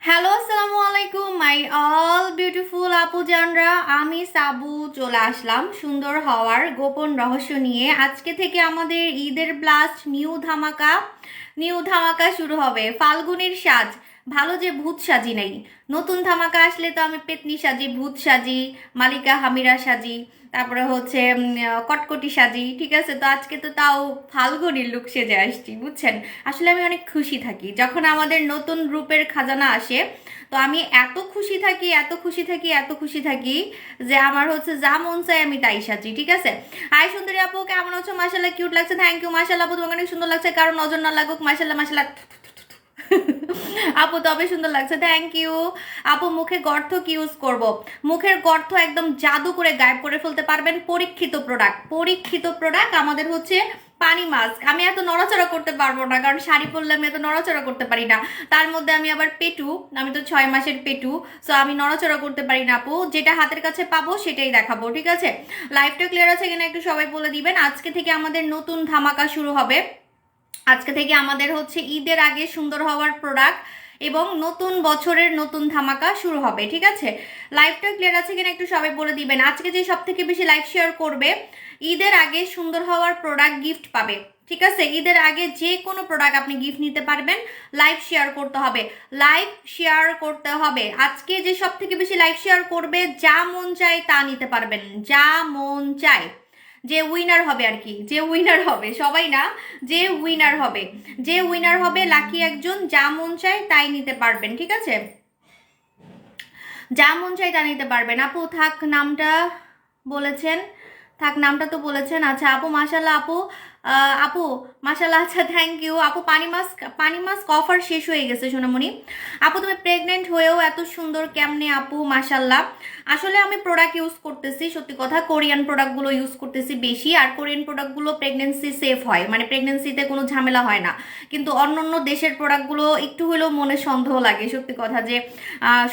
Hello, আসসালামু আলাইকুম my all beautiful আপু জানরা। আমি সাবু চলে আসলাম সুন্দর হওয়ার গোপন রহস্য নিয়ে। আজকে থেকে আমাদের ঈদের ব্লাস্ট নিউ ধামাকা শুরু হবে। ফাল্গুনের সাজ, ভালো যে ভূত সাজি নেই। নতুন ধামাকা আসলে তো আমি পেতনি সাজি, ভূত সাজি, মালিকা হামিরা সাজি, তারপরে হচ্ছে কটকটি সাজি। ঠিক আছে, তো আজকে তো তাও ফাল্গুনের লুক সেজে আসছি, বুঝছেন। আসলে আমি অনেক খুশি থাকি যখন আমাদের নতুন রূপের খাজানা আসে। তো আমি এত খুশি থাকি, এত খুশি থাকি, এত খুশি থাকি যে আমার হচ্ছে যা মন চায় আমি তাই সাজি। ঠিক আছে। হাই সুন্দরী আপু, কেমন আছো? মাশাল্লাহ কিউট লাগছে, থ্যাংক ইউ। মাশাল্লাহ আপু, তোমাকে অনেক সুন্দর লাগছে, কারণ নজর না লাগুক। মাশাল্লাহ মাশাল্লাহ। আপু তবে সুন্দর লাগছে, থ্যাংক ইউ। আপু মুখে গর্ত কি ইউজ করব? মুখের গর্ত একদম জাদু করে গায়েব করে ফেলতে পারবেন পরীক্ষিত প্রোডাক্ট আমাদের হচ্ছে পানি মাস্ক। আমি এত নড়াচড়া করতে পারবো না, কারণ শাড়ি পরলে আমি এত নড়াচড়া করতে পারি না। তার মধ্যে আমি আবার পেটু, আমি তো 6 মাসের পেটু। সো আমি নড়াচড়া করতে পারি না আপু, যেটা হাতের কাছে পাবো সেটাই দেখাবো। ঠিক আছে, লাইভটা ক্লিয়ার আছে কিনা একটু সবাই বলে দিবেন। আজকে থেকে আমাদের নতুন ধামাকা শুরু হবে। আজকে থেকে আমাদের হচ্ছে ঈদের আগে সুন্দর হওয়ার প্রোডাক্ট এবং নতুন বছরের নতুন ধামাকা শুরু হবে। ঠিক আছে, লাইভটা ক্লিয়ার আছে কিনা একটু সবাই বলে দিবেন। আজকে যে সব থেকে বেশি লাইভ শেয়ার করবে ঈদের আগে সুন্দর হওয়ার প্রোডাক্ট গিফট পাবে। ঠিক আছে, ঈদের আগে যে কোনো প্রোডাক্ট আপনি গিফট নিতে পারবেন। লাইভ শেয়ার করতে হবে, লাইভ শেয়ার করতে হবে। আজকে যে সব থেকে বেশি লাইভ শেয়ার করবে যা মন চায় তা নিতে পারবেন, যা মন চায়। যে উইনার হবে আর কি, যে উইনার হবে, সবাই না, যে উইনার হবে লাকি একজন, যা মন চায় তাই নিতে পারবেন। ঠিক আছে, যা মন চায় তা নিতে পারবেন। আপু থাক নামটা বলেছেন, থাক নামটা তো বলেছেন। আচ্ছা আপু মাশাল্লাহ আপু, আপু মাশাল্লাহ। আচ্ছা থ্যাংক ইউ আপু। পানি মাস্ক অফার শেষ হয়ে গেছে সোনামণি। আপু তুমি প্রেগনেন্ট হয়েও এত সুন্দর কেমনে আপু? মাশাল্লাহ। আসলে আমি প্রোডাক্ট ইউজ করতেছি, সত্যি কথা কোরিয়ান প্রোডাক্টগুলো ইউজ করতেছি বেশি। আর কোরিয়ান প্রোডাক্টগুলো প্রেগনেন্সি সেফ হয়, মানে প্রেগনেন্সিতে কোনো ঝামেলা হয় না। কিন্তু অন্য অন্য দেশের প্রোডাক্টগুলো একটু হলেও মনে সন্দেহ লাগে, সত্যি কথা, যে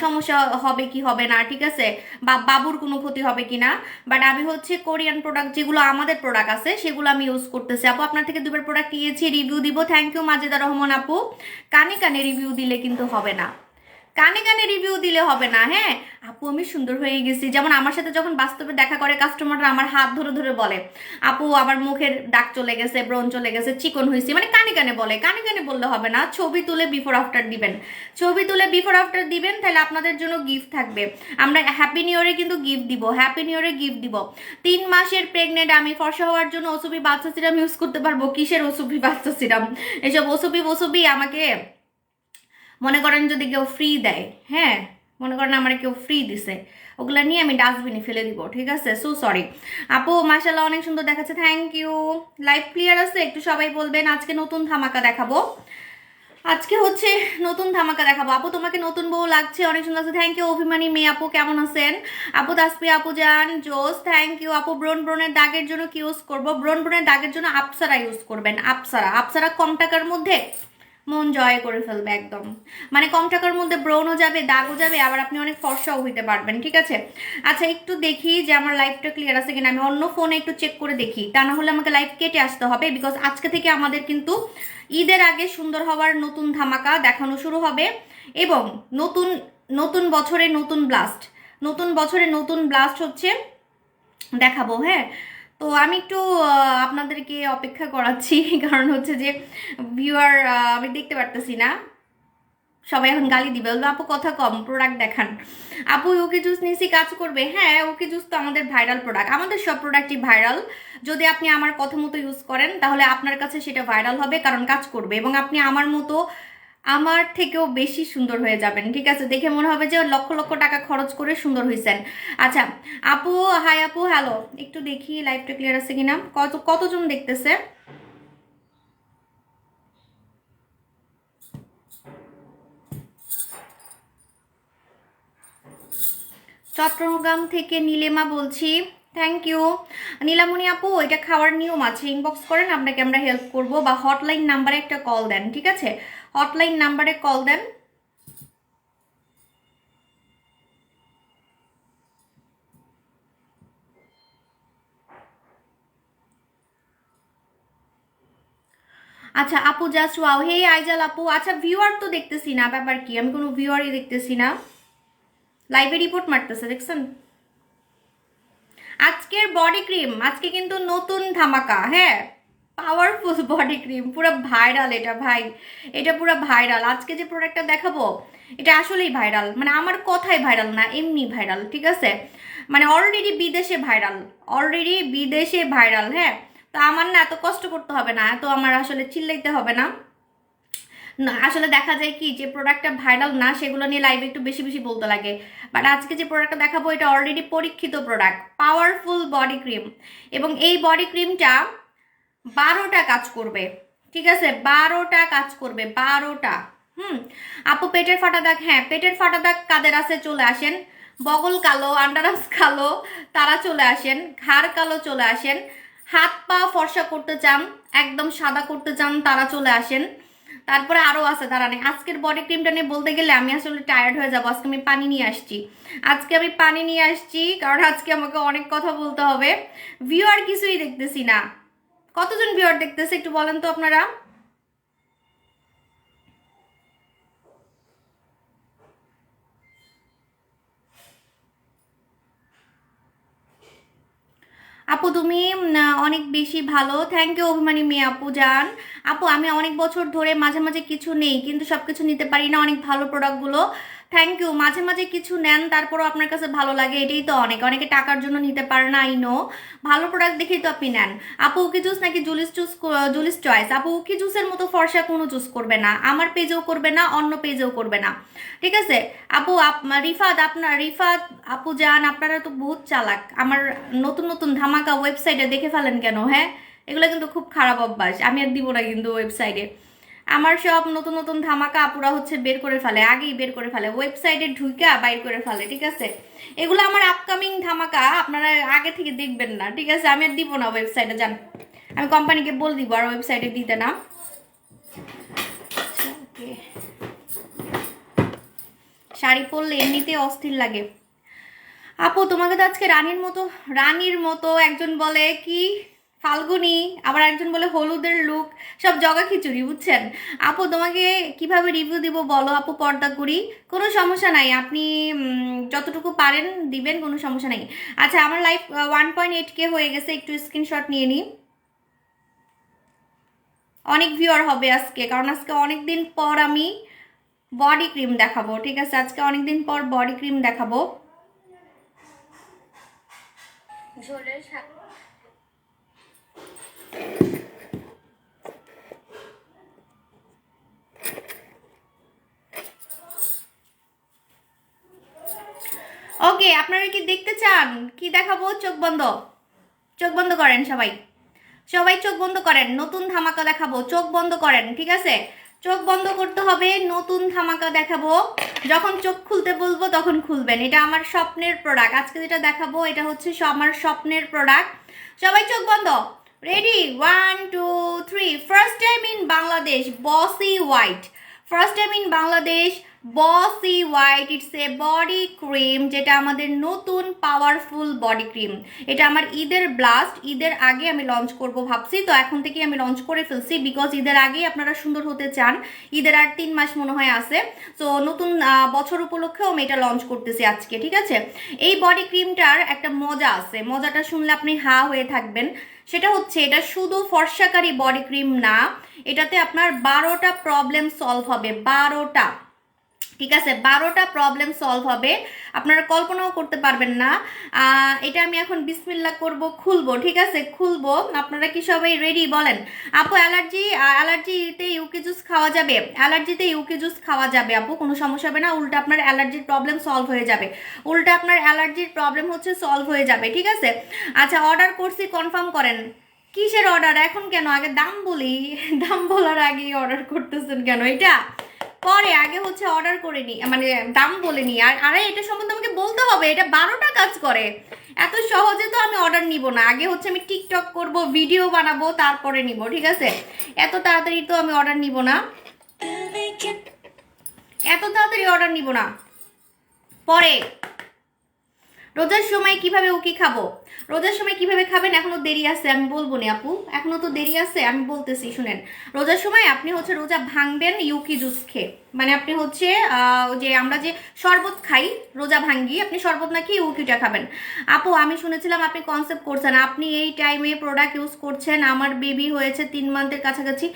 সমস্যা হবে কি হবে না। ঠিক আছে, বা বাবুর কোনো ক্ষতি হবে কি না। বাট আমি হচ্ছে কোরিয়ান প্রোডাক্ট যেগুলো আমাদের প্রোডাক্ট আছে সেগুলো আমি ইউজ করতেছি। আপু আপনার থেকে দুবার প্রোডাক্ট নিয়েছি, রিভিউ দিব। থ্যাংক ইউ মাজেদা রহমান আপু। কানে কানে রিভিউ দিলে কিন্তু হবে না, কানে কানে রিভিউ দিলে হবে না। হ্যাঁ আপু আমি সুন্দর হয়ে গেছি, যেমন আমার সাথে যখন বাস্তবে দেখা করে কাস্টমাররা আমার হাত ধরে ধরে বলে আপু আমার মুখের দাগ চলে গেছে, ব্রণ চলে গেছে, চিকন হয়েছে, মানে কানে কানে বলে। কানে কানে বললে হবে না, ছবি তুলে বিফোর আফটার দিবেন, ছবি তুলে বিফোর আফটার দিবেন, তাহলে আপনাদের জন্য গিফট থাকবে। আমরা হ্যাপি নিউ ইয়ারে কিন্তু গিফট দিব, হ্যাপি নিউ ইয়ারে গিফট দিব। 3 মাসের প্রেগনেন্ট আমি, ফর্সা হওয়ার জন্য ওসুবি বাচ্চা সিরাম ইউজ করতে পারবো। কিসের ওসুবি বাচ্চা সিরাম? এসব ওসুবি আমাকে মনে করেন যদি কেউ ফ্রি দেয়, হ্যাঁ, মনে করেন আমার কেউ ফ্রি দিছে, ওগুলো নিয়ে আমি ডাস্টবিনে ফেলে দিব। ঠিক আছে, সো সরি। আপু মাশাল্লাহ অনেক সুন্দর দেখাচ্ছে, থ্যাংক ইউ। লাইভ ক্লিয়ার আছে একটু সবাই বলবেন। আজকে নতুন ধামাকা দেখাবো, আজকে হচ্ছে নতুন ধামাকা দেখাবো। আপু তোমাকে নতুন বউ লাগছে, অনেক সুন্দর আছে, থ্যাংক ইউ। অভিমানী মেয়ে আপু কেমন আছেন? আপু তাসপি আপু জান জোস, থ্যাংক ইউ আপু। ব্রণের দাগের জন্য কি ইউজ করবো? ব্রণের দাগের জন্য আপসারা ইউজ করবেন, আপসারা কম টাকার মধ্যে মন জয় করে ফেলবে একদম। মানে কম টাকার মধ্যে ব্রণও যাবে, দাগও যাবে, আবার আপনি অনেক ফর্সাও হইতে পারবেন। ঠিক আছে, আচ্ছা একটু দেখি যে আমার লাইভটা ক্লিয়ার আছে কিনা। আমি অন্য ফোনে একটু চেক করে দেখি, তা না হলে আমাকে লাইভ কেটে আসতে হবে। বিকজ আজকে থেকে আমাদের কিন্তু ঈদের আগে সুন্দর হওয়ার নতুন ধামাকা দেখানো শুরু হবে। এবং নতুন নতুন বছরে নতুন ব্লাস্ট হচ্ছে দেখাবো। হ্যাঁ, তো আমি একটু আপনাদেরকে অপেক্ষা করাচ্ছি কারণ হচ্ছে যে ভিউয়ার আমি দেখতে পারতেছি না, সবাই এখন গালি দিবে, বলবে আপু কথা কম, প্রোডাক্ট দেখান। আপু ওকে জুস নিয়েছি, কাজ করবে? হ্যাঁ ওকে জুস তো আমাদের ভাইরাল প্রোডাক্ট, আমাদের সব প্রোডাক্টই ভাইরাল। যদি আপনি আমার কথা মতো ইউজ করেন তাহলে আপনার কাছে সেটা ভাইরাল হবে, কারণ কাজ করবে, এবং আপনি আমার মতো আমার থেকেও বেশি সুন্দর হয়ে যাবেন। ঠিক আছে, দেখে মনে হবে যে লক্ষ লক্ষ টাকা খরচ করে সুন্দর হয়েছেন। আচ্ছা আপু, হাই আপু, হ্যালো, একটু দেখি লাইভটা ক্লিয়ার আছে কিনা, কতজন দেখতেছে। চট্টগ্রাম থেকে নীলিমা বলছি, থ্যাংক ইউ। নীলামণি আপু এটা খাওয়ার নিয়ম আছে, ইনবক্স করেন, আপনাকে আমরা হেল্প করব, বা হটলাইন নাম্বারে একটা কল দেন। ঠিক আছে, হটলাইন নাম্বারে কল দেন। আচ্ছা আপু জাস্ট ওয়াও, হে আইজাল আপু। আচ্ছা ভিউয়ার তো দেখতেছি না, ব্যাপার কি? আমি কোনো ভিউয়ারই দেখতেছি না, লাইভে রিপোর্ট মারতেছে, দেখছেন? আজকের বডি ক্রিম, আজকে কিন্তু নতুন ধামাকা, হ্যাঁ, পাওয়ারফুল বডি ক্রিম, পুরো ভাইরাল এটা ভাই, এটা পুরো ভাইরাল। আজকে যে প্রোডাক্টটা দেখাবো এটা আসলেই ভাইরাল, মানে আমার কথাই ভাইরাল না, এমনি ভাইরাল, ঠিক আছে? মানে অলরেডি বিদেশে ভাইরাল, অলরেডি বিদেশে ভাইরাল, হ্যাঁ। তো আমার না এত কষ্ট করতে হবে না, এত আমার আসলে চিল্লাইতে হবে না। আসলে দেখা যায় কি যে প্রোডাক্টটা ভাইরাল না সেগুলো নিয়ে লাইভে একটু বেশি বেশি বলতে লাগে, বাট আজকে যে প্রোডাক্টটা দেখাবো এটা অলরেডি পরীক্ষিত প্রোডাক্ট, পাওয়ারফুল বডি ক্রিম। এবং এই বডি ক্রিমটা 12টা কাজ করবে, ঠিক আছে? 12টা কাজ করবে, 12টা। আপু পেটের ফাটা দাগ, হ্যাঁ পেটের ফাটা দাগ কাদের আছে চলে আসেন, বগল কালো, আন্ডারআর্মস কালো তারা চলে আসেন, ঘাড় কালো চলে আসেন, হাত পা ফর্সা করতে চান, একদম সাদা করতে চান তারা চলে আসেন। তারপরে আরও আছে, দাঁড়ানে আজকের বডি ক্রিমটা নিয়ে বলতে গেলে আমি আসলে টায়ার্ড হয়ে যাবো। আজকে আমি পানি নিয়ে আসছি, আজকে আমি পানি নিয়ে আসছি, কারণ আজকে আমাকে অনেক কথা বলতে হবে। ভিউয়ার কিছুই দেখতেছি না, কতজন ভিউয়ার দেখতেছে একটু বলেন তো আপনারা? আপু তুমি অনেক বেশি ভালো, থ্যাংক ইউ অভিমানী মেয়ে আপু যান। আপু আমি অনেক বছর ধরে মাঝে মাঝে কিছু নেই, কিন্তু সব কিছু নিতে পারি না, অনেক ভালো প্রোডাক্টগুলো, থ্যাংক ইউ। মাঝে মাঝে কিছু নেন তারপরও আপনার কাছে ভালো লাগে, এটাই তো অনেক, অনেকে টাকার জন্য নিতে পারে না, আই নো। ভালো প্রোডাক্ট দেখেই তো আপনি নেন। আপু উকি জুস নাকি জুলিস জুস? জুলিস চয়েস। আপু উকি জুসের মতো ফর্সা কোনো জুস করবে না, আমার পেজেও করবে না, অন্য পেজেও করবে না, ঠিক আছে? আপু রিফাত, আপনার রিফাত আপু যান, আপনারা তো বহুত চালাক, আমার নতুন নতুন ধামাকা ওয়েবসাইটে দেখে ফেলেন কেন? হ্যাঁ, এগুলো কিন্তু খুব খারাপ অভ্যাস, আমি আর দিব না কিন্তু ওয়েবসাইটে। আমার সব নতুন নতুন ধামাকা আপুরা হচ্ছে বের করে ফেলে, আগেই বের করে ফেলে, ওয়েবসাইটে ঢুইকা বাইর করে ফেলে, ঠিক আছে? এগুলো আমার আপকামিং ধামাকা, আপনারা আগে থেকে দেখবেন না, ঠিক আছে? আমি আর দিব না ওয়েবসাইটে, যান, আমি কোম্পানিকে বলে দিব আর ওয়েবসাইটে দিতে না। ওকে, শাড়ি পরলে এমনিতে অস্থির লাগে। আপু তোমাকে তো আজকে রানীর মতো একজন বলে কি ফাল্গুনি, আবার একজন বলে হলুদের লুক, সব জগা খিচুড়ি, বুঝছেন? আপু তোমাকে কিভাবে রিভিউ দিব বলো আপু, পর্দা করি, কোনো সমস্যা নাই, আপনি যতটুকু পারেন দিবেন, কোনো সমস্যা নাই। আচ্ছা আমার লাইফ 1.8K হয়ে গেছে, একটু স্ক্রিনশট নিয়ে নিই। অনেক ভিউয়ার হবে আজকে, কারণ আজকে অনেক দিন পর আমি বডি ক্রিম দেখাবো, ঠিক আছে? আজকে অনেক দিন পর বডি ক্রিম দেখাবো। ঝোলের ওকে, আপনারা কি দেখতে চান? কি দেখাবো? চোখ বন্ধ, চোখ বন্ধ করেন সবাই, সবাই চোখ বন্ধ করেন, নতুন ধামাকা দেখাবো, চোখ বন্ধ করেন, ঠিক আছে? চোখ বন্ধ করতে হবে, নতুন ধামাকা দেখাবো, যখন চোখ খুলতে বলবো তখন খুলবেন। এটা আমার স্বপ্নের প্রোডাক্ট, আজকে যেটা দেখাবো এটা হচ্ছে আমার স্বপ্নের প্রোডাক্ট। সবাই চোখ বন্ধ, ready, 1 2 3। First time in Bangladesh বসি white, first time in Bangladesh বসি white, it's a body cream, যেটা আমাদের নতুন পাওয়ারফুল বডি ক্রিম। এটা আমার ঈদের ব্লাস্ট, ঈদের আগে আমি লঞ্চ করব ভাবছি, তো এখন থেকেই আমি লঞ্চ করে ফেলছি, বিকজ ঈদের আগেই আপনারা সুন্দর হতে চান, ঈদের আর 3 মাস মনে হয় আছে, তো নতুন বছর উপলক্ষেও আমি এটা লঞ্চ করতেছি আজকে, ঠিক আছে? এই বডি ক্রিমটার একটা মজা আছে, মজাটা শুনলে আপনি হা হয়ে থাকবেন। সেটা হচ্ছে এটা শুধু ফর্সাকারী বডি ক্রিম না, এটাতে আপনার 12টা প্রবলেম সলভ হবে, 12টা, ঠিক আছে? 12টা প্রবলেম সলভ হবে, আপনারা কল্পনাও করতে পারবেন না। এটা আমি এখন বিসমিল্লাহ করব, খুলবো, ঠিক আছে? খুলবো, আপনারা কি সবাই রেডি বলেন? আপু অ্যালার্জিতে ইউকে জুস খাওয়া যাবে? অ্যালার্জিতে ইউকে জুস খাওয়া যাবে আপু, কোনো সমস্যা হবে না, উল্টা আপনার অ্যালার্জির প্রবলেম সলভ হয়ে যাবে, উল্টা আপনার অ্যালার্জির প্রবলেম হচ্ছে সলভ হয়ে যাবে, ঠিক আছে? আচ্ছা অর্ডার করছি, কনফার্ম করেন। কিসের অর্ডার এখন কেন? আগে দাম বলি, দাম বলার আগেই অর্ডার করতেছেন কেন? এটা পরে, আগে হচ্ছে অর্ডার করে নি, মানে দাম বলে নি। আর আরে এটা সম্বন্ধে আমাকে বলতে হবে, এটা 12টা কাজ করে, এত সহজে তো আমি অর্ডার নিব না, আগে হচ্ছে আমি টিকটক করব, ভিডিও বানাবো, তারপরে নিব, ঠিক আছে? এত তাড়াতাড়ি তো আমি অর্ডার নিব না, এত তাড়াতাড়ি অর্ডার নিব না। পরে রোজার সময় কিভাবে উকি খাবো? রোজার সময় কিভাবে খাবেন এখনো দেরি আছে, আমি বলবো না আপু, এখনো তো দেরি আছে, আমি বলতেছি শুনেন। রোজার সময় আপনি হচ্ছে রোজা ভাঙবেন ইউকি জুস খেয়ে, মানে আপনি হচ্ছে যে আমরা যে শরবত খাই রোজা ভাঙ্গি, আপনি শরবত না খেয়ে ইউকিটা খাবেন। আপু আমি শুনেছিলাম আপনি কনসেপ্ট করছেন, আপনি এই টাইমে প্রোডাক্ট ইউজ করছেন, আমার বেবি হয়েছে 3 মান্থের কাছাকাছি,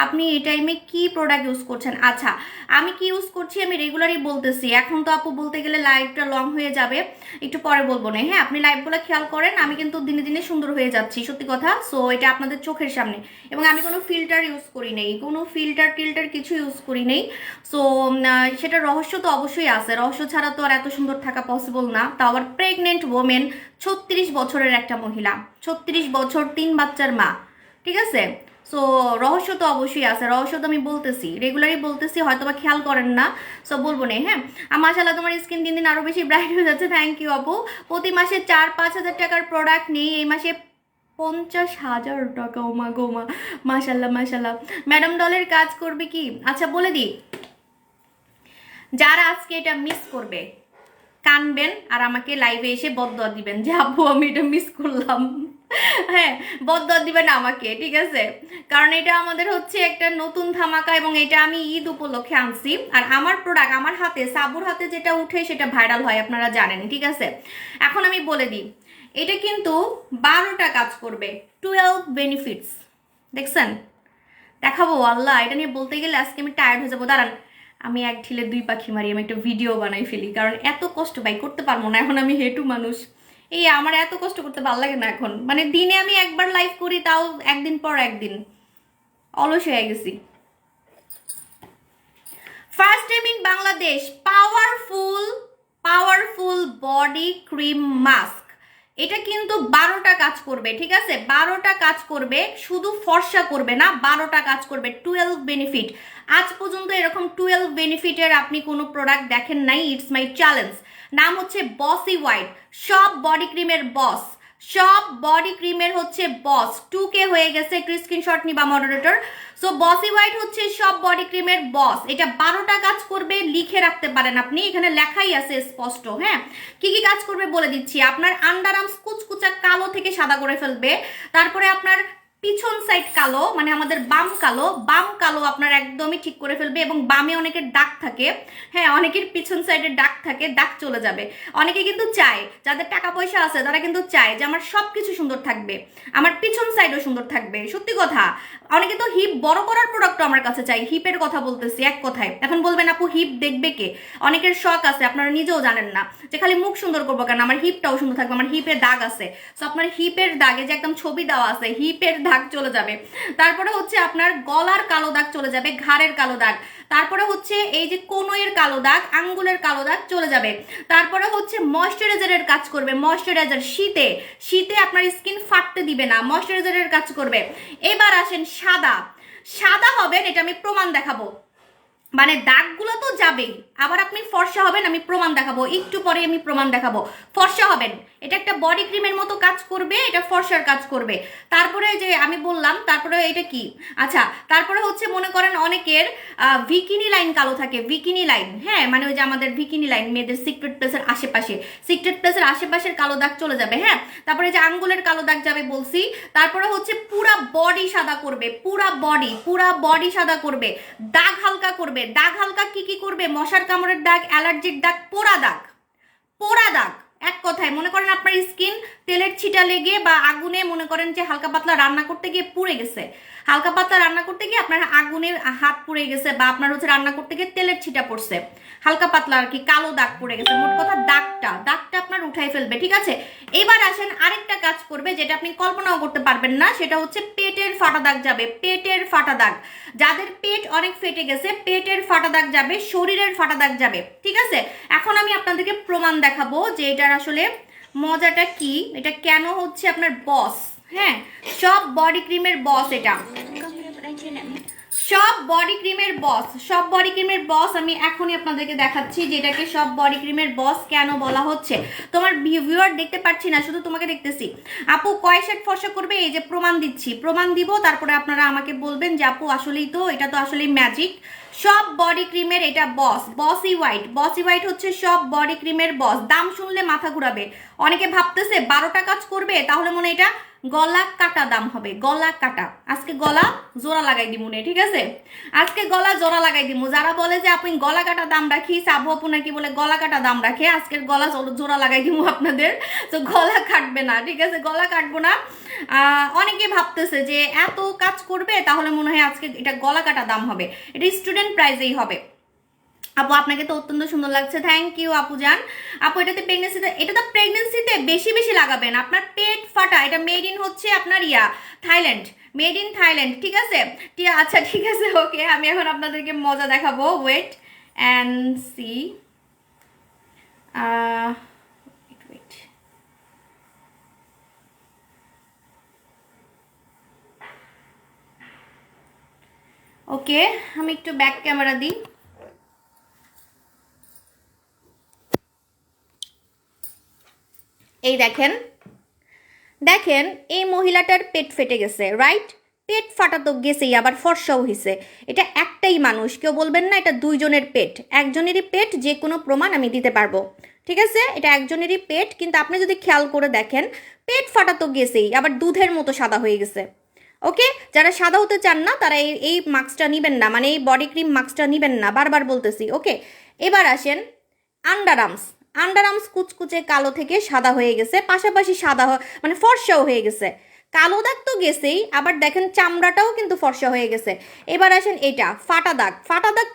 আপনি এই টাইমে কি প্রোডাক্ট ইউজ করছেন? আচ্ছা আমি কি ইউজ করছি আমি রেগুলারই বলতেছি, এখন তো আপু বলতে গেলে লাইভটা লং হয়ে যাবে, একটু পরে বলবো না। হ্যাঁ আপনি লাইভগুলো খেয়াল করেন, আমি কিন্তু দিনে দিনে সুন্দর হয়ে যাচ্ছি, সত্যি কথা। সো এটা আপনাদের চোখের সামনে, এবং আমি কোনো ফিল্টার ইউজ করি নেই, কোনো ফিল্টার টিল্টার কিছু ইউজ করি নেই। সো সেটা রহস্য তো অবশ্যই আছে, রহস্য ছাড়া তো আর এত সুন্দর থাকা পসিবল না, তাও আবার প্রেগনেন্ট ওমেন, 36 বছরের একটা মহিলা, 36 বছর 3 বাচ্চার মা, ঠিক আছে। সো রহস্য তো অবশ্যই আছে, রহস্য তো আমি বলতেছি, রেগুলারই বলতেছি, হয়তো বা খেয়াল করেন না, সো বলবো না। হ্যাঁ মাশাআল্লাহ তোমার স্কিন দিন দিন আরো বেশি ব্রাইট হয়ে যাচ্ছে, থ্যাংক ইউ আপু। প্রতি মাসে 4-5 হাজার টাকার প্রোডাক্ট নেই, এই মাসে 50,000 টাকা, ওমা গোমা, মাশাআল্লাহ মাশাআল্লাহ। ম্যাডাম ডলের কাজ করবে কি? আচ্ছা বলে দিই, যারা আজকে এটা মিস করবে কানবেন আর আমাকে লাইভে এসে বদদোয়া দিবেন যে আপু আমি এটা মিস করলাম। হ্যাঁ বদদোয়া দিবেন আমাকে, ঠিক আছে, কারণ এটা আমাদের হচ্ছে একটা নতুন ধামাকা, এবং এটা আমি ঈদ উপলক্ষে আনছি। আর আমার প্রোডাক্ট আমার হাতে, সাবুর হাতে যেটা উঠে সেটা ভাইরাল হয়, আপনারা জানেন, ঠিক আছে। এখন আমি বলে দিই, এটা কিন্তু 12টা কাজ করবে, 12 বেনিফিটস, দেখছেন? দেখাবো আল্লাহ, এটা নিয়ে বলতে গেলে আজকে আমি টায়ার্ড হয়ে যাবো। দাঁড়ান আমি এক ঢিলে 2 পাখি মারি, আমি একটা ভিডিও বানাই ফেলি, কারণ এত কষ্ট ভাই করতে পারবো না, এখন আমি হেটু মানুষ, এই আমার এত কষ্ট করতে ভালো লাগে না এখন, মানে দিনে আমি একবার লাইভ করি, তাও একদিন পর একদিন, অলস হয়ে গেছি। First time in Bangladesh powerful powerful body cream mask, এটা কিন্তু 12টা কাজ করবে, ঠিক আছে, 12টা কাজ করবে, শুধু ফর্সা করবে না, 12টা কাজ করবে, 12 বেনিফিট। আজ পর্যন্ত এরকম 12 বেনিফিটের আপনি কোনো প্রোডাক্ট দেখেন নাই, ইটস মাই চ্যালেঞ্জ। নাম হচ্ছে বসি হোয়াইট, সব বডি ক্রিমের বস, সব বডি ক্রিমের হচ্ছে বস। 2K হয়ে গেছে, একটু স্ক্রিনশট নিবা মডারেটর। সো বসি হোয়াইট হচ্ছে সব বডি ক্রিমের বস, এটা 12টা কাজ করবে, লিখে রাখতে পারেন আপনি, এখানে লেখাই আছে স্পষ্ট। হ্যাঁ কি কি কাজ করবে বলে দিচ্ছি, আপনার আন্ডার আর্মস কুচকুচা কালো থেকে সাদা করে ফেলবে, তারপরে আপনার পিছন সাইড কালো, মানে আমাদের বাম কালো আপনার একদমই ঠিক করে ফেলবে, এবং বামে অনেকের দাগ থাকে, হ্যাঁ অনেকের পিছন সাইডে দাগ থাকে, দাগ চলে যাবে। অনেকে কিন্তু চায়, যাদের টাকা পয়সা আছে তারা কিন্তু চায় যে আমার সবকিছু সুন্দর থাকবে, আমার পিছন সাইডও সুন্দর থাকবে, সত্যি কথা। অনেকে তো হিপ বড় করার প্রোডাক্টও আমার কাছে চাই, হিপের কথা বলতেছি এক কথায়। এখন বলবেন আপু হিপ দেখবে কে? অনেকের শখ আছে, আপনারা নিজেও জানেন না, যে খালি মুখ সুন্দর করবো কেন, আমার হিপটাও সুন্দর থাকবে, আমার হিপে দাগ আছে, সো আপনার হিপের দাগে যে একদম ছবি দেওয়া আছে, হিপের দাগ চলে যাবে। তারপরে হচ্ছে আপনার গলার কালো দাগ চলে যাবে, ঘাড়ের কালো দাগ, তারপরে হচ্ছে এই যে কোনোয়ের কালো দাগ, আঙ্গুলের কালো দাগ চলে যাবে। তারপরে হচ্ছে ময়শ্চারাইজারের কাজ করবে, ময়শ্চারাইজার, শীতে শীতে আপনার স্কিন ফাটতে দিবে না, ময়শ্চারাইজারের কাজ করবে। এবার আসেন সাদা, সাদা হবেন, এটা আমি প্রমাণ দেখাবো, মানে দাগগুলো তো যাবেই, আবার আপনি ফর্সা হবেন, আমি প্রমাণ দেখাবো, একটু পরে আমি প্রমাণ দেখাবো। ফর্সা হবেন, এটা একটা বডি ক্রিমের মতো কাজ করবে, এটা ফর্সার কাজ করবে। তারপরে যে আমি বললাম, তারপরে এটা কি, আচ্ছা তারপরে হচ্ছে মনে করেন অনেকের ভিকিনি লাইন কালো থাকে, ভিকিনি লাইন, হ্যাঁ মানে ওই যে আমাদের ভিকিনি লাইন মেয়েদের সিক্রেট প্লেসের আশেপাশে, সিক্রেট প্লেসের আশেপাশের কালো দাগ চলে যাবে। হ্যাঁ তারপরে যে আঙ্গুলের কালো দাগ যাবে বলছি। তারপরে হচ্ছে পুরা বডি সাদা করবে, পুরা বডি সাদা করবে, দাগ হালকা করবে। দাগ হালকা কি কি করবে? মশার কামড়ের দাগ, অ্যালার্জির দাগ, পোড়া দাগ, এক কথায় মনে করেন আপনার স্কিন তেলের ছিটা লেগে বা আগুনে, মনে করেন যে হালকা পাতলা রান্না করতে গিয়ে পুড়ে গেছে, হালকা পাতলা রান্না করতে গিয়ে আপনার আগুনের হাত পুড়ে গেছে, বা আপনার হচ্ছে রান্না করতে গিয়ে তেলের ছিটা পড়ছে, হালকা পাতলা আর কি কালো দাগ পড়ে গেছে, মোট কথা দাগটা আপনার উঠাই ফেলবে, ঠিক আছে। এবার আসেন আরেকটা কাজ করবে, যেটা আপনি কল্পনাও করতে পারবেন না, সেটা হচ্ছে পেটের ফাটা দাগ যাবে, পেটের ফাটা দাগ, যাদের পেট অনেক ফেটে গেছে পেটের ফাটা দাগ যাবে, শরীরের ফাটা দাগ যাবে, ঠিক আছে। এখন আমি আপনাদেরকে প্রমাণ দেখাবো যে এটার আসলে মজাটা কি, এটা কেন হচ্ছে আপনার বস। হ্যাঁ সব বডি ক্রিমের বস, এটা সব বডি ক্রিমের বস আমি এখনই আপনাদেরকে দেখাচ্ছি যে এটাকে সব বডি ক্রিমের বস কেন বলা হচ্ছে। তোমার ভিউয়ার দেখতে পাচ্ছি না, শুধু তোমাকে দেখতেছি। আপু কয় শেড ফর্সা করবে? এই যে প্রমাণ দিচ্ছি, প্রমাণ দিব, তারপরে আপনারা আমাকে বলবেন যে আপু আসলেই তো এটা তো আসলেই ম্যাজিক, সব বডি ক্রিমের এটা বসি হোয়াইট হচ্ছে সব বডি ক্রিমের বস। দাম শুনলে মাথা ঘুরাবে, অনেকে ভাবতেছে 12টা কাজ করবে, তাহলে মনে এটা গলা কাটা দাম হবে, গলা কাটা। আজকে গলা জোড়া লাগাই দিব নে, ঠিক আছে, আজকে গলা জোড়া লাগাই দিব। যারা বলে যে আপনি গলা কাটা দাম রাখি, সাবু আপু নাকি বলে গলা কাটা দাম রাখে, আজকের গলা জোড়া লাগাই দিব আপনাদের। তো গলা কাটবে না, ঠিক আছে, গলা কাটবো না। অনেকে ভাবতেছে যে এত কাজ করবে, তাহলে মনে হয় আজকে এটা গলা কাটা দাম হবে, এটা স্টুডেন্ট প্রাইজেই হবে। আপু আপনাকে তো অত্যন্ত সুন্দর লাগছে, থ্যাংক ইউ আপু জান। আপু এটা তো প্রেগনেন্সিতে বেশি বেশি লাগাবেন, আপনার পেট ফাটা। এটা মেড ইন হচ্ছে আপনার থাইল্যান্ড, মেড ইন থাইল্যান্ড, ঠিক আছে। আচ্ছা ঠিক আছে, ওকে, আমি এখন আপনাদেরকে মজা দেখাবো, ওয়েট অ্যান্ড সি। ওকে, আমি একটু ব্যাক ক্যামেরা দিই। এই দেখেন দেখেন, এই মহিলাটার পেট ফেটে গেছে, রাইট? পেট ফাটা তো গেছেই, আবার ফর্সাও হয়েছে। এটা একটাই মানুষ, কেউ বলবেন না এটা দুইজনের পেট, একজনেরই পেট, যে কোনো প্রমাণ আমি দিতে পারবো, ঠিক আছে। এটা একজনেরই পেট, কিন্তু আপনি যদি খেয়াল করে দেখেন পেট ফাটা তো গেছেই, আবার দুধের মতো সাদা হয়ে গেছে। ওকে, যারা সাদা হতে চান না তারা এই মাস্কটা নেবেন না, মানে এই বডি ক্রিম মাস্কটা নেবেন না, বারবার বলতেছি। ওকে, এবার আসেন আন্ডার আর্মস কুচকুচে কালো থেকে সাদা হয়ে গেছে, পাশাপাশি সাদা মানে ফর্সাও হয়ে গেছে। কালো দাগ তো গেছেই, আবার দেখেন চামড়াটাও কিন্তু ফর্সা হয়ে গেছে। এবার আসেন এটা ফাটা দাগ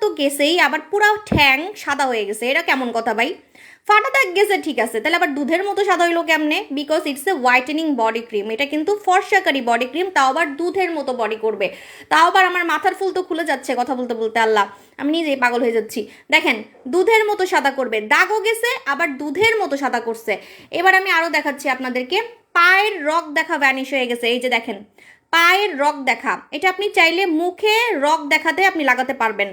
তো গেছেই, আবার পুরো ঠ্যাং সাদা হয়ে গেছে। এটা কেমন কথা ভাই? ফাটা দাগ গেছে ঠিক আছে, তাহলে আবার দুধের মতো সাদা হইলো কেমনে? Because it's a whitening body cream, এটা কিন্তু ফর্সাকারী বডি ক্রিম, তাও আবার দুধের মতো বডি করবে। তাও আবার আমার মাথার ফুল তো খুলে যাচ্ছে কথা বলতে বলতে, আল্লাহ আমি নিজেই পাগল হয়ে যাচ্ছি। দেখেন দুধের মতো সাদা করবে, দাগও গেছে আবার দুধের মতো সাদা করছে। এবার আমি আরো দেখাচ্ছি আপনাদেরকে, পায়ের রক দেখা ভ্যানিশ হয়ে গেছে। এই যে দেখেন পায়ের রক দেখা, এটা আপনি চাইলে মুখে রক দেখাতে আপনি লাগাতে পারবেন,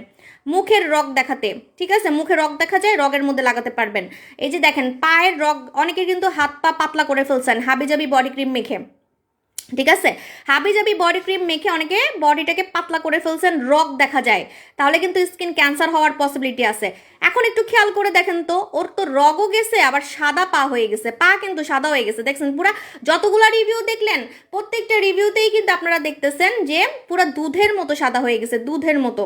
মুখের রগ দেখাতে, ঠিক আছে, মুখে রগ দেখা যায়, রগের মধ্যে লাগাতে পারবেন। এই যে দেখেন পায়ের রগ, অনেকে কিন্তু হাত পা পাতলা করে ফেলছেন হাবিজাবি বডি ক্রিম মেখে, ঠিক আছে, হাবিজাবি বডি ক্রিম মেখে অনেকে বডিটাকে পাতলা করে ফেলছেন, রগ দেখা যায়, তাহলে কিন্তু স্কিন ক্যান্সার হওয়ার পসিবিলিটি আছে। এখন একটু খেয়াল করে দেখেন তো, ওর তো রগও গেছে আবার সাদা পা হয়ে গেছে, পা কিন্তু সাদা হয়ে গেছে, দেখছেন পুরা যতগুলা রিভিউ দেখলেন প্রত্যেকটা রিভিউতেই কিন্তু আপনারা দেখতেছেন যে পুরা দুধের মতো সাদা হয়ে গেছে, দুধের মতো।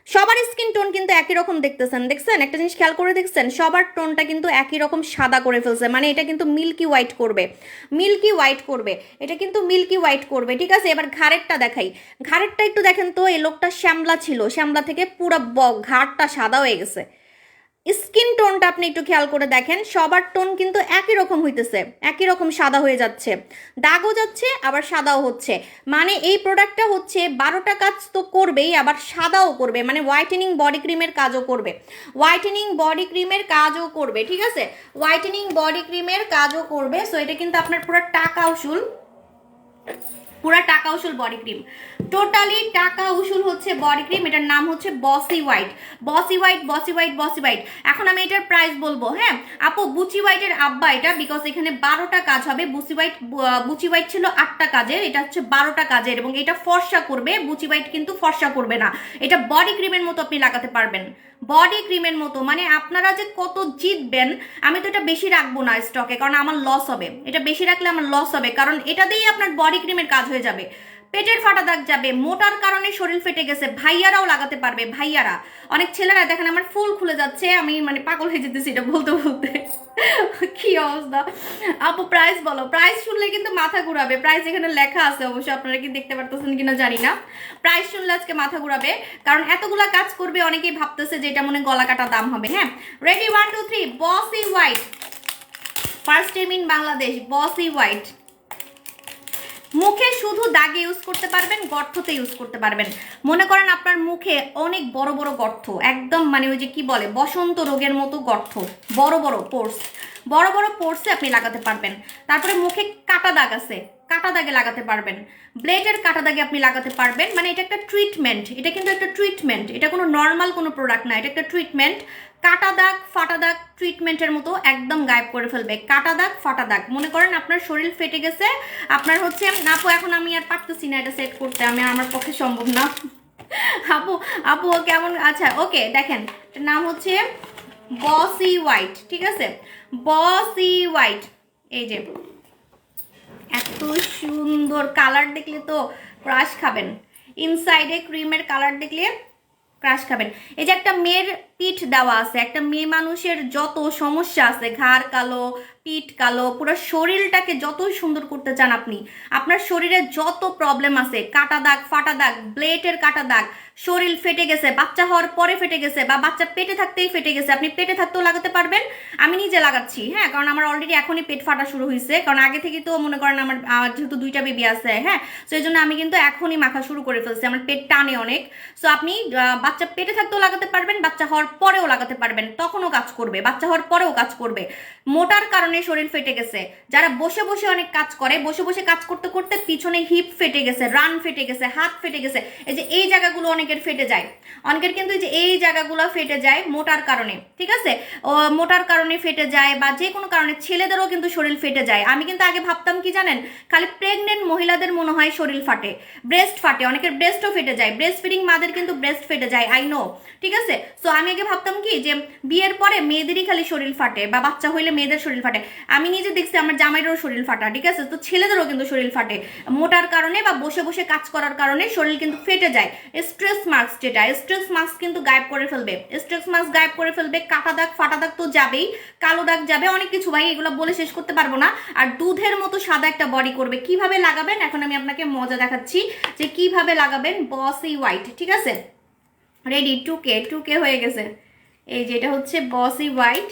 সবার স্কিন টোন কিন্তু একই রকম দেখছেন, একটা জিনিস খেয়াল করে দেখছেন, সবার টোনটা কিন্তু একই রকম সাদা করে ফেলছে, মানে এটা কিন্তু মিল্কি হোয়াইট করবে, এটা কিন্তু মিল্কি হোয়াইট করবে, ঠিক আছে। এবার ঘাড়েরটা দেখাই, ঘাড়েরটা একটু দেখেন তো, এই লোকটা শ্যামলা ছিল, শ্যামলা থেকে পুরো ঘাড়টা সাদা হয়ে গেছে। স্কিন টোনটা আপনি একটু খেয়াল করে দেখেন, সবার টোন কিন্তু একই রকম হইতেছে, একই রকম সাদা হয়ে যাচ্ছে, দাগও যাচ্ছে আবার সাদাও হচ্ছে। মানে এই প্রোডাক্টটা হচ্ছে 12টা কাজ তো করবেই, আবার সাদাও করবে, মানে হোয়াইটেনিং বডি ক্রিমের কাজও করবে, ঠিক আছে, হোয়াইটেনিং বডি ক্রিমের কাজও করবে। সো এটা কিন্তু আপনার পুরো টাকা উসুল বডি ক্রিম, টোটালি টাকা উসুল হচ্ছে বডি ক্রিম। এটার নাম হচ্ছে বসি হোয়াইট। এখন আমি এটার প্রাইস বলবো। হ্যাঁ আপু, বুচি হোয়াইটের আব্বা এটা, বিকজ এখানে 12টা কাজ হবে। বুচি হোয়াইট ছিল 8টা কাজের, এটা হচ্ছে 12টা কাজের, এবং এটা ফর্সা করবে। বুচি হোয়াইট কিন্তু ফর্সা করবে না, এটা বডি ক্রিমের মতো আপনি লাগাতে পারবেন, বডি ক্রিমের মতো। মানে আপনারা যে কত জিতবেন, আমি তো এটা বেশি রাখবো না স্টকে, কারণ আমার লস হবে, এটা বেশি রাখলে আমার লস হবে, কারণ এটা দিয়েই আপনার বডি ক্রিমের কাজ হয়ে যাবে। পেটের ফাটা দাগ যাবে, মোটার কারণে শরীর ফেটে গেছে, ভাইয়ারাও লাগাতে পারবে, ভাইয়ারা। অনেক ছেলেরা দেখেন আমার ফুল খুলে যাচ্ছে, আমি মানে পাগল হয়ে যেতেছি এটা বলতে বলতে, কি অবস্থা। আপু প্রাইস বলো, প্রাইস শুনলে কিন্তু মাথা ঘুরাবে, প্রাইস এখানে লেখা আছে অবশ্যই, আপনারা কি দেখতে পারতেছেন কিনা জানি না। প্রাইস শুনলে আজকে মাথা ঘুরাবে, কারণ এতগুলা কাজ করবে, অনেকেই ভাবতেছে যে এটা মনে গলা কাটা দাম হবে। হ্যাঁ রেডি, 1 2 3, বসি white, first time in Bangladesh, বসি হোয়াইট। মুখে শুধু দাগে ইউজ করতে পারবেন, গর্ততে ইউজ করতে পারবেন। মনে করেন আপনার মুখে অনেক বড় বড় গর্ত, একদম মানে ওই যে কি বলে বসন্ত রোগের মতো গর্ত, বড় বড় পোর্সে আপনি লাগাতে পারবেন। তারপরে মুখে কাটা দাগ আছে, কাটা দাগে লাগাতে পারবেন, ব্লেডের কাটা দাগে আপনি লাগাতে পারবেন। মানে এটা একটা ট্রিটমেন্ট, এটা কিন্তু একটা ট্রিটমেন্ট, এটা কোনো নর্মাল কোনো প্রোডাক্ট না, এটা একটা ট্রিটমেন্ট। কাটা দাগ ফাটা দাগ ট্রিটমেন্টের মতো একদম গায়েব করে ফেলবে। কাটা দাগ ফাটা দাগ, মনে করেন আপনার শরীর ফেটে গেছে, আপনার হচ্ছে আপু এখন আমি আর পারতেছি না এটা সেট করতে, আমার পক্ষে সম্ভব না, আপু আপু ও কেমন, আচ্ছা ওকে দেখেন, এটার নাম হচ্ছে বসি হোয়াইট, ঠিক আছে, বসি হোয়াইট। এই যে এত সুন্দর কালার দেখলে তো ক্রাশ খাবেন, ইনসাইডে ক্রিমের কালার দেখলে ক্রাশ খাবেন। এই যে একটা মেয়ের পিঠ দেওয়া আছে, একটা মেয়ে মানুষের যত সমস্যা আছে, ঘাড় কালো, পিঠ কালো, পুরো শরীরটাকে যতই সুন্দর করতে চান আপনি, আপনার শরীরে যত প্রবলেম আছে, কাটা দাগ, ফাটা দাগ, ব্লেডের কাটা দাগ, শরীর ফেটে গেছে, বাচ্চা হওয়ার পরে ফেটে গেছে, বা বাচ্চা পেটে থাকতেই ফেটে গেছে, আপনি পেটে থাকতেও লাগাতে পারবেন। আমি নিজে লাগাচ্ছি, হ্যাঁ, কারণ আমার অলরেডি এখনই পেট ফাটা শুরু হয়েছে, কারণ আগে থেকে তো মনে করেন আমার যেহেতু 2টা বেবি আছে, হ্যাঁ, তো এই জন্য আমি কিন্তু এখনই মাখা শুরু করে ফেলছি, আমার পেট টানে অনেক। সো আপনি বাচ্চা পেটে থাকতেও লাগাতে পারবেন, বাচ্চা হওয়ার পরেও লাগাতে পারবেন, তখনও কাজ করবে, বাচ্চা হওয়ার পরেও কাজ করবে। মোটার কারণে শরীর ফেটে গেছে, যারা বসে বসে অনেক কাজ করে, বসে বসে কাজ করতে করতে পিছনে হিপ ফেটে গেছে, রান ফেটে গেছে, হাত ফেটে গেছে, এই যে এই জায়গাগুলো অনেকের ফেটে যায়, অনেকের কিন্তু এই যে এই জায়গাগুলো ফেটে যায় মোটার কারণে, ঠিক আছে, ও মোটার কারণে ফেটে যায়, বা যে কোনো কারণে ছেলেদেরও কিন্তু শরীর ফেটে যায়। আমি কিন্তু আগে ভাবতাম কি জানেন, খালি প্রেগনেন্ট মহিলাদের মনে হয় শরীর ফাটে, ব্রেস্ট ফাটে, অনেকের ব্রেস্টও ফেটে যায়, ব্রেস্ট ফিডিং মাদের কিন্তু ব্রেস্ট ফেটে যায়, আই নো, ঠিক আছে। সো আমি আগে ভাবতাম কি যে বিয়ের পরে মেয়েদেরই খালি শরীর ফাটে, বা বাচ্চা হইলে মেয়েদের শরীর ফাটে। আমি নিজে দেখছি আমার জামাইয়েরও শরীর ফাটা, ঠিক আছে, তো ছেলেদেরও কিন্তু শরীর ফাটে মোটার কারণে, বা বসে বসে কাজ করার কারণে শরীর কিন্তু ফেটে যায়। স্ট্রেস মার্কস, যেটা স্ট্রেস মার্কস কিন্তু গায়েব করে ফেলবে, স্ট্রেস মার্কস গায়েব করে ফেলবে, কাটা দাগ ফাটা দাগ তো যাবেই, কালো দাগ যাবে, অনেক কিছু ভাই, এগুলো বলে শেষ করতে পারবো না। আর দুধের মতো সাদা একটা বডি করবে। কিভাবে লাগাবেন এখন আমি আপনাকে মজা দেখাচ্ছি যে কিভাবে লাগাবেন বসি হোয়াইট, ঠিক আছে, রেডি, 2K হয়ে গেছে। এই যে এটা হচ্ছে বসি হোয়াইট।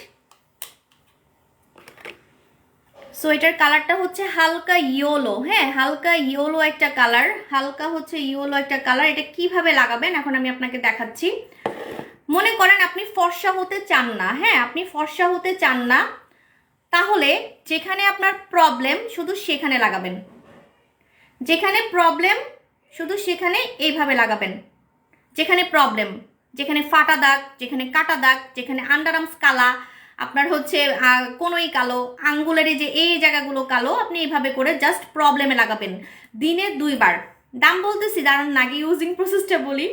সো এটার কালারটা হচ্ছে হালকা ইয়েলো, হ্যাঁ, হালকা ইয়েলো একটা কালার, হালকা হচ্ছে ইয়েলো একটা কালার। এটা কিভাবে লাগাবেন এখন আমি আপনাকে দেখাচ্ছি। মনে করেন আপনি ফর্সা হতে চান না, হ্যাঁ, আপনি ফর্সা হতে চান না, তাহলে যেখানে আপনার প্রবলেম শুধু সেখানে লাগাবেন, যেখানে প্রবলেম শুধু সেখানে এইভাবে লাগাবেন, যেখানে প্রবলেম, যেখানে ফাটা দাগ, যেখানে কাটা দাগ, যেখানে আন্ডার আর্মস কালা, আপনার হচ্ছে কোনোই কালো, আঙ্গুলের যে এই জায়গাগুলো কালো, আপনি এইভাবে করে জাস্ট প্রবলেমে লাগাবেন। দিনে 2বার, দাম বলতেছি দাঁড়ান না, আগে ইউজিং প্রসেসটা বলি।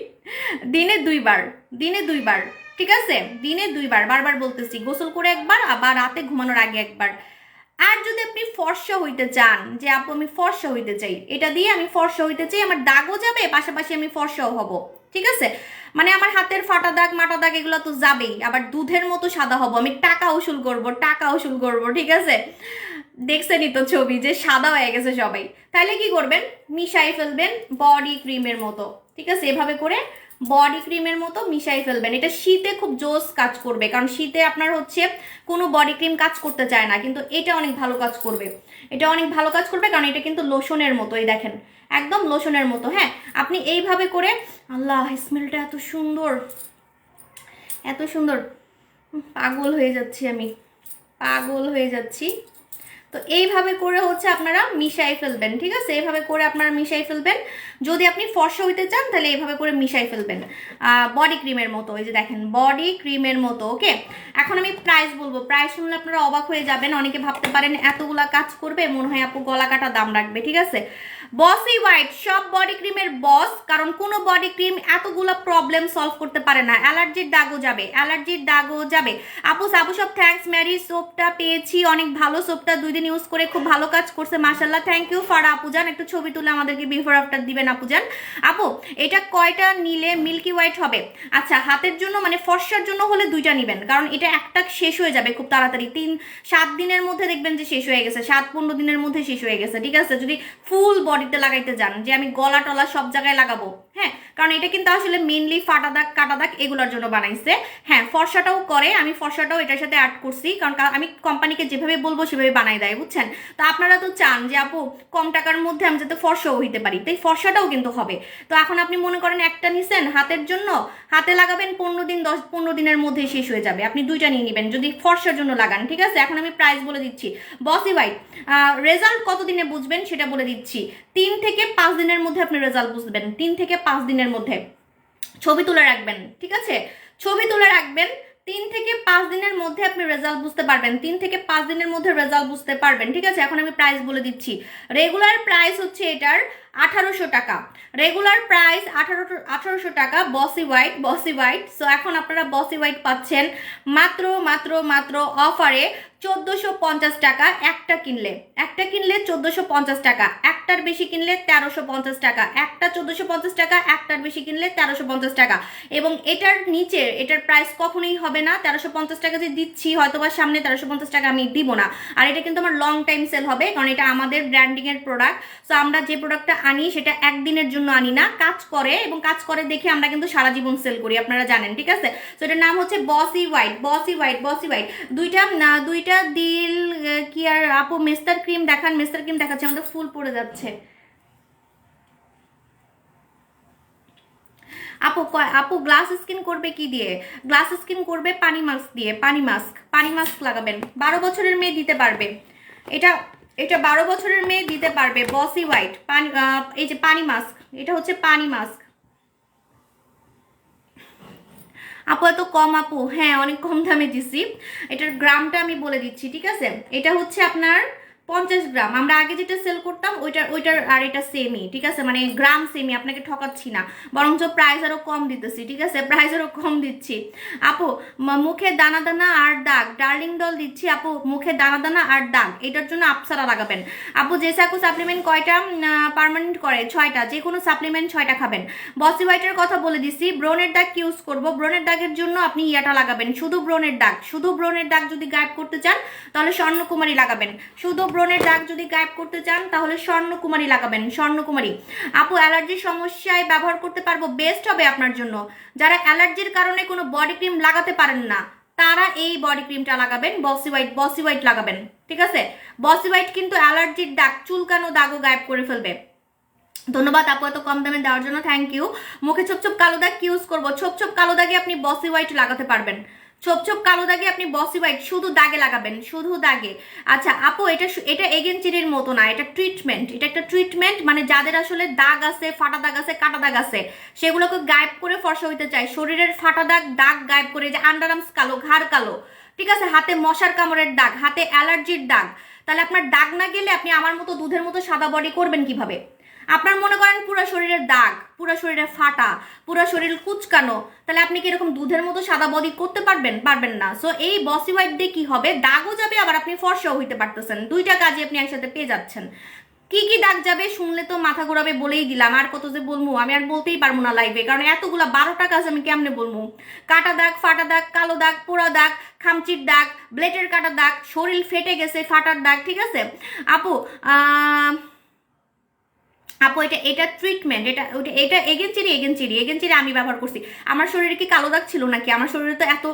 দিনে 2বার, দিনে 2বার, ঠিক আছে, দিনে 2বার, বারবার বলতেছি, গোসল করে একবার, আবার রাতে ঘুমানোর আগে একবার। আর যদি আপনি ফর্সা হইতে চান, যে আপু আমি ফর্সা হইতে চাই, এটা দিয়ে আমি ফর্সা হইতে চাই, আমার দাগও যাবে, পাশাপাশি আমি ফর্সাও হব, ঠিক আছে, মানে আমার হাতের ফাটা দাগ মাটা দাগ এগুলো তো যাবেই, আবার দুধের মতো সাদা হব, আমি টাকা উসুল করব, টাকা উসুল করব, ঠিক আছে, দেখছেনই তো ছবি যে সাদা হয়ে গেছে সবাই। তাহলে কি করবেন, মিশাই ফেলবেন বডি ক্রিমের মতো, ঠিক আছে, এভাবে করে বডি ক্রিমের মতো মিশাই ফেলবেন। এটা শীতে খুব জোস কাজ করবে, কারণ শীতে আপনার হচ্ছে কোনো বডি ক্রিম কাজ করতে চায় না, কিন্তু এটা অনেক ভালো কাজ করবে, এটা অনেক ভালো কাজ করবে, কারণ এটা কিন্তু লোশনের মতো, এই দেখেন একদম লোশনের মতো। হ্যাঁ, আপনি এইভাবে করে, আল্লাহ স্মেলটা এত সুন্দর, এত সুন্দর, পাগল হয়ে যাচ্ছি আমি, পাগল হয়ে যাচ্ছি। তো এইভাবে করে হচ্ছে আপনারা মিশাই ফেলবেন, ঠিক আছে, এইভাবে করে আপনারা মিশাই ফেলবেন। যদি আপনি ফর্সা হইতে চান তাহলে এইভাবে করে মিশাই ফেলবেন বডি ক্রিমের মতো, এই যে দেখেন বডি ক্রিমের মতো। ওকে, এখন আমি প্রাইস বলবো, প্রাইস শুনলে আপনারা অবাক হয়ে যাবেন, অনেকে ভাবতে পারেন এতগুলা কাজ করবে, মনে হয় আপু গলা কাটা দাম রাখবে, ঠিক আছে, বসি হোয়াইট সব বডি ক্রিমের বস, কারণ কোনো বডি ক্রিম এতগুলা প্রবলেম সলভ করতে পারে না। অ্যালার্জির দাগও যাবে, অ্যালার্জির দাগও যাবে। আপু সাবু সব থ্যাঙ্কস, ম্যারি সোপটা পেয়েছি, অনেক ভালো সোপটা, 2 দিন ইউজ করে খুব ভালো কাজ করছে, মাশাআল্লাহ, থ্যাংক ইউ ফারা আপুজান, একটু ছবি তুলে আমাদেরকে বিফোর আফটার দিবেন আপুজান। আপু এটা কয়টা নিলে মিল্কি হোয়াইট হবে? আচ্ছা, হাতের জন্য মানে ফর্সার জন্য হলে 2টা নেবেন, কারণ এটা একটা শেষ হয়ে যাবে খুব তাড়াতাড়ি, 3-7 দিনের মধ্যে দেখবেন যে শেষ হয়ে গেছে, 7-15 দিনের মধ্যে শেষ হয়ে গেছে, ঠিক আছে, যদি ফুল বডিতে লাগাইতে যান, যে আমি গলা টলা সব জায়গায় লাগাবো, হ্যাঁ, কারণ এটা কিন্তু আসলে মেইনলি ফাটা দাগ কাটা দাগ এগুলোর জন্য বানাইছে। হ্যাঁ, ফর্সাটাও করে, আমি ফর্সাটাও এটার সাথে অ্যাড করছি, কারণ আমি কোম্পানিকে যেভাবে বলবো সেভাবে বানাই দেয়, বুঝছেন। তো আপনারা তো চান যে আপু কম টাকার মধ্যে আমি যাতে ফর্সাও হইতে পারি, তাই ফর্সাটাও কিন্তু হবে। তো এখন আপনি মনে করেন একটা নিছেন হাতের জন্য, হাতে লাগাবেন 15 দিন, 10-15 দিনের মধ্যে শেষ হয়ে যাবে, আপনি 2টা নিয়ে নেবেন যদি ফর্সার জন্য লাগান, ঠিক আছে। এখন আমি প্রাইস বলে দিচ্ছি, বসি হোয়াইট রেজাল্ট কতদিনে বুঝবেন সেটা বলে দিচ্ছি, 3 থেকে 5 দিনের মধ্যে আপনি রেজাল্ট বুঝবেন, 3 থেকে 5 দিনের মধ্যে। ছবি তুলে রাখবেন, ঠিক আছে, ছবি তুলে রাখবেন, 3 থেকে 5 দিনের মধ্যে আপনি রেজাল্ট বুঝতে পারবেন, 3 থেকে 5 দিনের মধ্যে রেজাল্ট বুঝতে পারবেন, ঠিক আছে। এখন আমি প্রাইস বলে দিচ্ছি, রেগুলার প্রাইস হচ্ছে এটার 1800 টাকা, রেগুলার প্রাইস 1800 টাকা বসি হোয়াইট। সো এখন আপনারা বসি হোয়াইট পাচ্ছেন মাত্র মাত্র মাত্র অফারে 1450 টাকা। একটা কিনলে 1450 টাকা, একটার বেশি কিনলে 1350 টাকা, একটা 1450 টাকা, একটার বেশি কিনলে 1350 টাকা। এবং এটার নিচে এটার প্রাইস কখনোই হবে না 1350 টাকা যে দিচ্ছি, হয়তোবা সামনে 1350 টাকা আমি দিব না। আর এটা কিন্তু আমার লং টাইম সেল হবে, কারণ এটা আমাদের ব্র্যান্ডিং এর প্রোডাক্ট। সো আমরা যে প্রোডাক্টটা আনি সেটা একদিনের জন্য আনি না, কাজ করে এবং কাজ করে দেখে আমরা কিন্তু সারা জীবন সেল করি, আপনারা জানেন, ঠিক আছে। সো এটার নাম হচ্ছে বসি হোয়াইট। দুইটা দিল কি আর আপু মেস্টার ক্রিম দেখান, মেস্টার ক্রিম দেখাচ্ছে, আমাদের ফুল পড়ে যাচ্ছে। আপু গ্লাস স্কিন করবে কি দিয়ে? গ্লাস স্কিন করবে পানি মাস্ক দিয়ে। পানি মাস্ক লাগাবেন, 12 বছরের মেয়ে দিতে পারবে। এটা 12 বছরের মেয়ে দিতে পারবে। বসি হোয়াইট পানি, এই যে পানি মাস্ক, এটা হচ্ছে পানি মাস্ক। আপু এত কম? আপু হ্যাঁ অনেক কম দামে দিছি। এটার গ্রামটা আমি বলে দিচ্ছি, ঠিক আছে। এটা হচ্ছে আপনার 50 গ্রাম। আমরা আগে যেটা সেল করতাম ওইটার আর এটা সেমই, ঠিক আছে, মানে গ্রাম সেমই, আপনাকে ঠকাচ্ছি না, বরঞ্চ প্রাইস আরো কম দিতেছি, ঠিক আছে, প্রাইস আরো কম দিচ্ছি। আপু মুখে দানা দানা আর দাগ, ডার্লিং ডল দিচ্ছি আপু, মুখে দানা দানা আর দাগ, এটার জন্য আপসারা লাগাবেন। আপু জেসাকু সাপ্লিমেন্ট কয়টা পার্মানেন্ট করে? 6টা, যে কোনো সাপ্লিমেন্ট 6টা খাবেন। বসি হোয়াইটের কথা বলে দিছি। ব্রনের দাগ কি ইউজ করবো? ব্রনের দাগের জন্য আপনি ইয়াটা লাগাবেন, শুধু ব্রনের দাগ যদি গায়েব করতে চান তাহলে স্বর্ণকুমারী লাগাবেন। শুধু ব্রনের দাগ যদি গায়েব করতে চান তাহলে স্বর্ণকুমারী লাগাবেন, স্বর্ণকুমারী। আপু অ্যালার্জির সমস্যায় ব্যবহার করতে পারবো? বেস্ট হবে আপনার জন্য। যারা অ্যালার্জির কারণে কোনো বডি ক্রিম লাগাতে পারেন না তারা এই বডি ক্রিমটা লাগাবেন, বসি হোয়াইট লাগাবেন, ঠিক আছে। বসি হোয়াইট কিন্তু অ্যালার্জির দাগ, চুলকানো দাগও গায়েব করে ফেলবে। ধন্যবাদ আপু এত কম দামে দেওয়ার জন্য, থ্যাংক ইউ। মুখে ছোপ কালো দাগ কি ইউজ করবো? ছোপ কালো দাগে আপনি বসি হোয়াইট লাগাতে পারবেন। ছোপ কালো দাগে আপনি বসি হোয়াইট শুধু দাগে লাগাবেন, শুধু দাগে। আচ্ছা আপু এটা এগেনচিরির মতো না, এটা ট্রিটমেন্ট, এটা একটা ট্রিটমেন্ট, মানে যাদের আসলে দাগ আছে, ফাটা দাগ আছে, কাটা দাগ আছে, সেগুলোকে গায়েব করে ফর্সা হইতে চায়, শরীরের ফাটা দাগ গায়েব করে, যে আন্ডার আর্মস কালো, ঘাড় কালো, ঠিক আছে, হাতে মশার কামড়ের দাগ, হাতে অ্যালার্জির দাগ, তাহলে আপনার দাগ না গেলে আপনি আমার মতো দুধের মতো সাদা বডি করবেন কিভাবে? আপনার মনে করেন পুরো শরীরের দাগ, পুরো শরীরে ফাটা, পুরো শরীর কুচকানো, তাহলে আপনি কি এরকম দুধের মতো সাদা বডি করতে পারবেন না। সো এই বসি হোয়াইট দিয়ে কি হবে, দাগও যাবে আবার আপনি ফর্সাও হইতে পারতেছেন, দুইটা কাজই আপনি একসাথে পেয়ে যাচ্ছেন। কি কি দাগ যাবে শুনলে তো মাথা ঘোরাবে, বলেই দিলাম, আর কত যে বলবো, আমি আর বলতেই পারবো না লাইভে, কারণ এতগুলা 12টা কাজ আমি কেমনে বলবো। কাটা দাগ, ফাটা দাগ, কালো দাগ, পোড়া দাগ, খামচির দাগ, ব্লেডের কাটা দাগ, শরীর ফেটে গেছে, ফাটার দাগ, ঠিক আছে। আপু এটা ট্রিটমেন্ট, এটা এগেনচিরি আমি ব্যবহার করছি। আমার শরীরে কি কালো দাগ ছিল নাকি? আমার শরীরে তো এত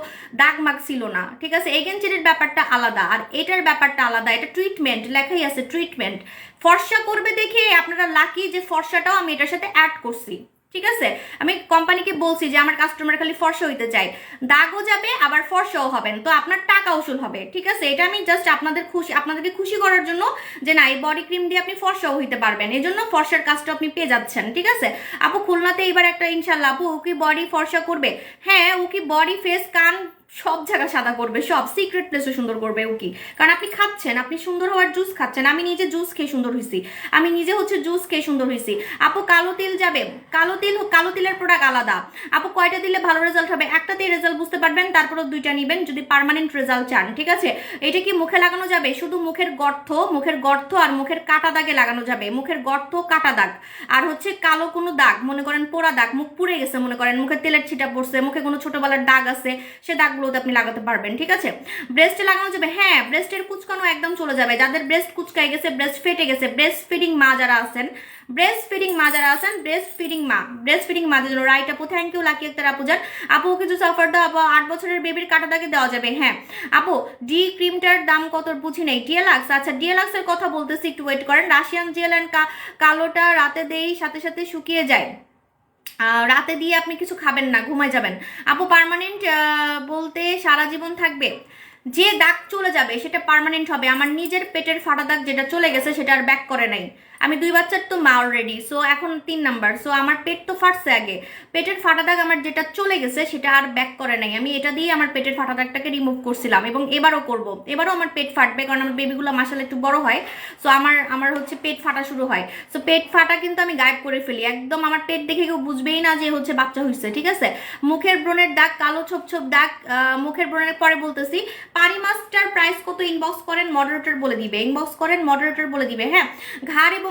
দাগ মাগ ছিল না, ঠিক আছে। এগেনচিরির ব্যাপারটা আলাদা আর এটার ব্যাপারটা আলাদা। এটা ট্রিটমেন্ট, লেখাই আছে ট্রিটমেন্ট। ফর্সা করবে দেখে আপনারা লাকি যে ফর্সাটাও আমি এটার সাথে অ্যাড করছি, ঠিক আছে। আমি কোম্পানিকে বলছি যে আমার কাস্টমার খালি ফর্সা হইতে চাই, দাগও যাবে আবার ফর্সাও হবেন, তো আপনার টাকা উসুল হবে, ঠিক আছে। এটা আমি জাস্ট আপনাদেরকে খুশি করার জন্য, যে না এই বডি ক্রিম দিয়ে আপনি ফর্সাও হইতে পারবেন, এই জন্য ফর্সার কাজটা আপনি পেয়ে যাচ্ছেন, ঠিক আছে। আপু খুলনাতে এবার একটা ইনশাল্লাহ, আপু ও কি বডি ফর্সা করবে? হ্যাঁ ও কি বডি, ফেস, কান সব জায়গা সাদা করবে, সব সিক্রেট প্লেসও সুন্দর করবে ও কি, কারণ আপনি খাচ্ছেন, আপনি সুন্দর হওয়ার জুস খাচ্ছেন। আমি নিজে জুস খেয়ে সুন্দর হয়েছি, আমি নিজে হচ্ছে জুস খেয়ে সুন্দর হয়েছি। আপু কালো তিল যাবে? কালো তিলের প্রোডাক্ট আলাদা। আপু কয়টা দিলে ভালো রেজাল্ট হবে? একটাতেই রেজাল্ট বুঝতে পারবেন, তারপরে 2টা নেবেন যদি পার্মানেন্ট রেজাল্ট চান, ঠিক আছে। এটা কি মুখে লাগানো যাবে? শুধু মুখের গর্ত আর মুখের কাটা দাগে লাগানো যাবে, মুখের গর্ত, কাটা দাগ, আর হচ্ছে কালো কোনো দাগ, মনে করেন পোড়া দাগ, মুখ পুড়ে গেছে, মনে করেন মুখে তেলের ছিটা পড়ছে, মুখে কোনো ছোটবেলার দাগ আছে, সে দাগগুলোতে আপনি লাগাতে পারবেন, ঠিক আছে। ব্রেস্টে লাগানো যাবে? হ্যাঁ ব্রেস্টের কুচকানো একদম চলে যাবে, যাদের ব্রেস্ট কুচকাই গেছে, ব্রেস্ট ফেটে গেছে, ব্রেস্ট ফিডিং মা যারা আছেন, ব্রেস্ট ফিডিং মাদের জন্য রাইট আপু, থ্যাংক ইউ লাকি একটা আপু যান। আপু কিছু সাফার দাও আপু, 8 বছরের বেবির কাটা দাগে দেওয়া যাবে। হ্যাঁ আপু ডি ক্রিমটার দাম কত বুঝি নেই? ডিএলাক্স, আচ্ছা ডিএলাক্সের কথা বলতেছি, একটু ওয়েট করেন। রাশিয়ান জেল অ্যান্ড কালোটা রাতে দেই, সাথে সাথে শুকিয়ে যায়, রাতে দিয়ে আপনি কিছু খাবেন না, ঘুমায় যাবেন। আপু পার্মানেন্ট বলতে সারা জীবন থাকবে? যে দাগ চলে যাবে সেটা পার্মানেন্ট হবে। আমার নিজের পেটের ফাটা দাগ যেটা চলে গেছে সেটা আর ব্যাক করে নাই। আমি 2 বাচ্চার তো মা অলরেডি, সো এখন 3 নাম্বার। সো আমার পেট তো ফাটছে আগে, পেটের ফাটা দাগ আমার যেটা চলে গেছে সেটা আর ব্যাক করে নাই, আমি এটা দিয়ে আমার পেটের ফাটা দাগটাকে রিমুভ করছিলাম এবং এবারও করব। এবারও আমার পেট ফাটবে কারণ আমার বেবিগুলো মাসালে একটু বড় হয়, সো আমার আমার হচ্ছে পেট ফাটা শুরু হয়। সো পেট ফাটা কিন্তু আমি গায়েব করে ফেলি একদম, আমার পেট দেখে কেউ বুঝবেই না যে হচ্ছে বাচ্চা হয়েছে, ঠিক আছে। মুখের ব্রণের দাগ, কালো ছোপ ছোপ দাগ, মুখের ব্রণের পরে বলতেছি। পানি মাস্কটার প্রাইস কত ইনবক্স করেন, মডারেটর বলে দিবে, ইনবক্স করেন মডারেটর বলে দিবে। হ্যাঁ, ঘাড় এবং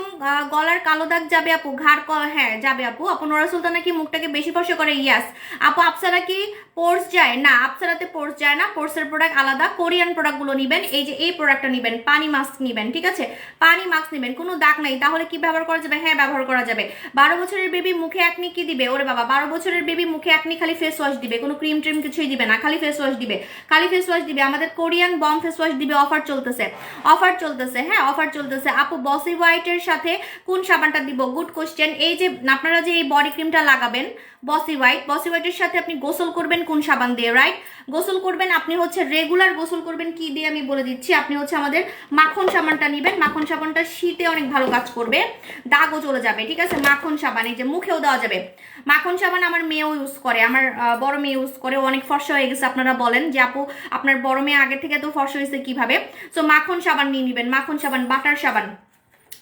গলার কালো দাগ যাবে আপু, ঘাড় হ্যাঁ যাবে আপু। আপু নোরা সুলতানা কি মুখটাকে বেশি ফর্সা করে? ইয়াস আপু। আপসারা কি পোর্স যায় না? আপসারাতে পোর্স যায় না, পোর্সের প্রোডাক্ট আলাদা। কোরিয়ান প্রোডাক্টগুলো নেবেন, এই যে এই প্রোডাক্টটা নেবেন, পানি মাস্ক নেবেন, ঠিক আছে, পানি মাস্ক নেবেন। কোনো দাগ নাই, তাহলে কি ব্যবহার করা যাবে? হ্যাঁ ব্যবহার করা যাবে। 12 বছরের বেবি মুখে একনি কি দিবে? ওরে বাবা, 12 বছরের বেবি মুখে একনি খালি ফেস ওয়াশ দিবে, কোনো ক্রিম ট্রিম কিছুই দিবে না, খালি ফেস ওয়াশ দিবে, খালি ফেস ওয়াশ দিবে। আমাদের কোরিয়ান বম ফেস ওয়াশ দিবে, অফার চলতেছে, অফার চলতেছে, হ্যাঁ অফার চলতেছে। আপু বসি হোয়াইটের সাথে কোন সাবানটা দিব? Good question. এই যে আপনারা যে এই বডি ক্রিমটা লাগাবেন বসি হোয়াইট, বসি হোয়াইটের সাথে আপনি গোসল করবেন কোন সাবান দিয়ে? রাইট, গোসল করবেন আপনি হচ্ছে রেগুলার গোসল করবেন কি দিয়ে আমি বলে দিচ্ছি। আপনি হচ্ছে আমাদের মাখন সাবানটা নেবেন, মাখন সাবানটা শীতে অনেক ভালো কাজ করবে, দাগও চলে যাবে, ঠিক আছে। মাখন সাবান এই যে মুখেও দেওয়া যাবে, মাখন সাবান আমার মেয়েও ইউজ করে, আমার বড় মেয়ে ইউজ করে, অনেক ফর্সা হয়ে গেছে। আপনারা বলেন যে আপু আপনার বড় মেয়ে আগে থেকে তো ফর্সা হয়েছে কিভাবে? সো মাখন সাবান নিয়ে নেবেন, মাখন সাবান, বাটার সাবান,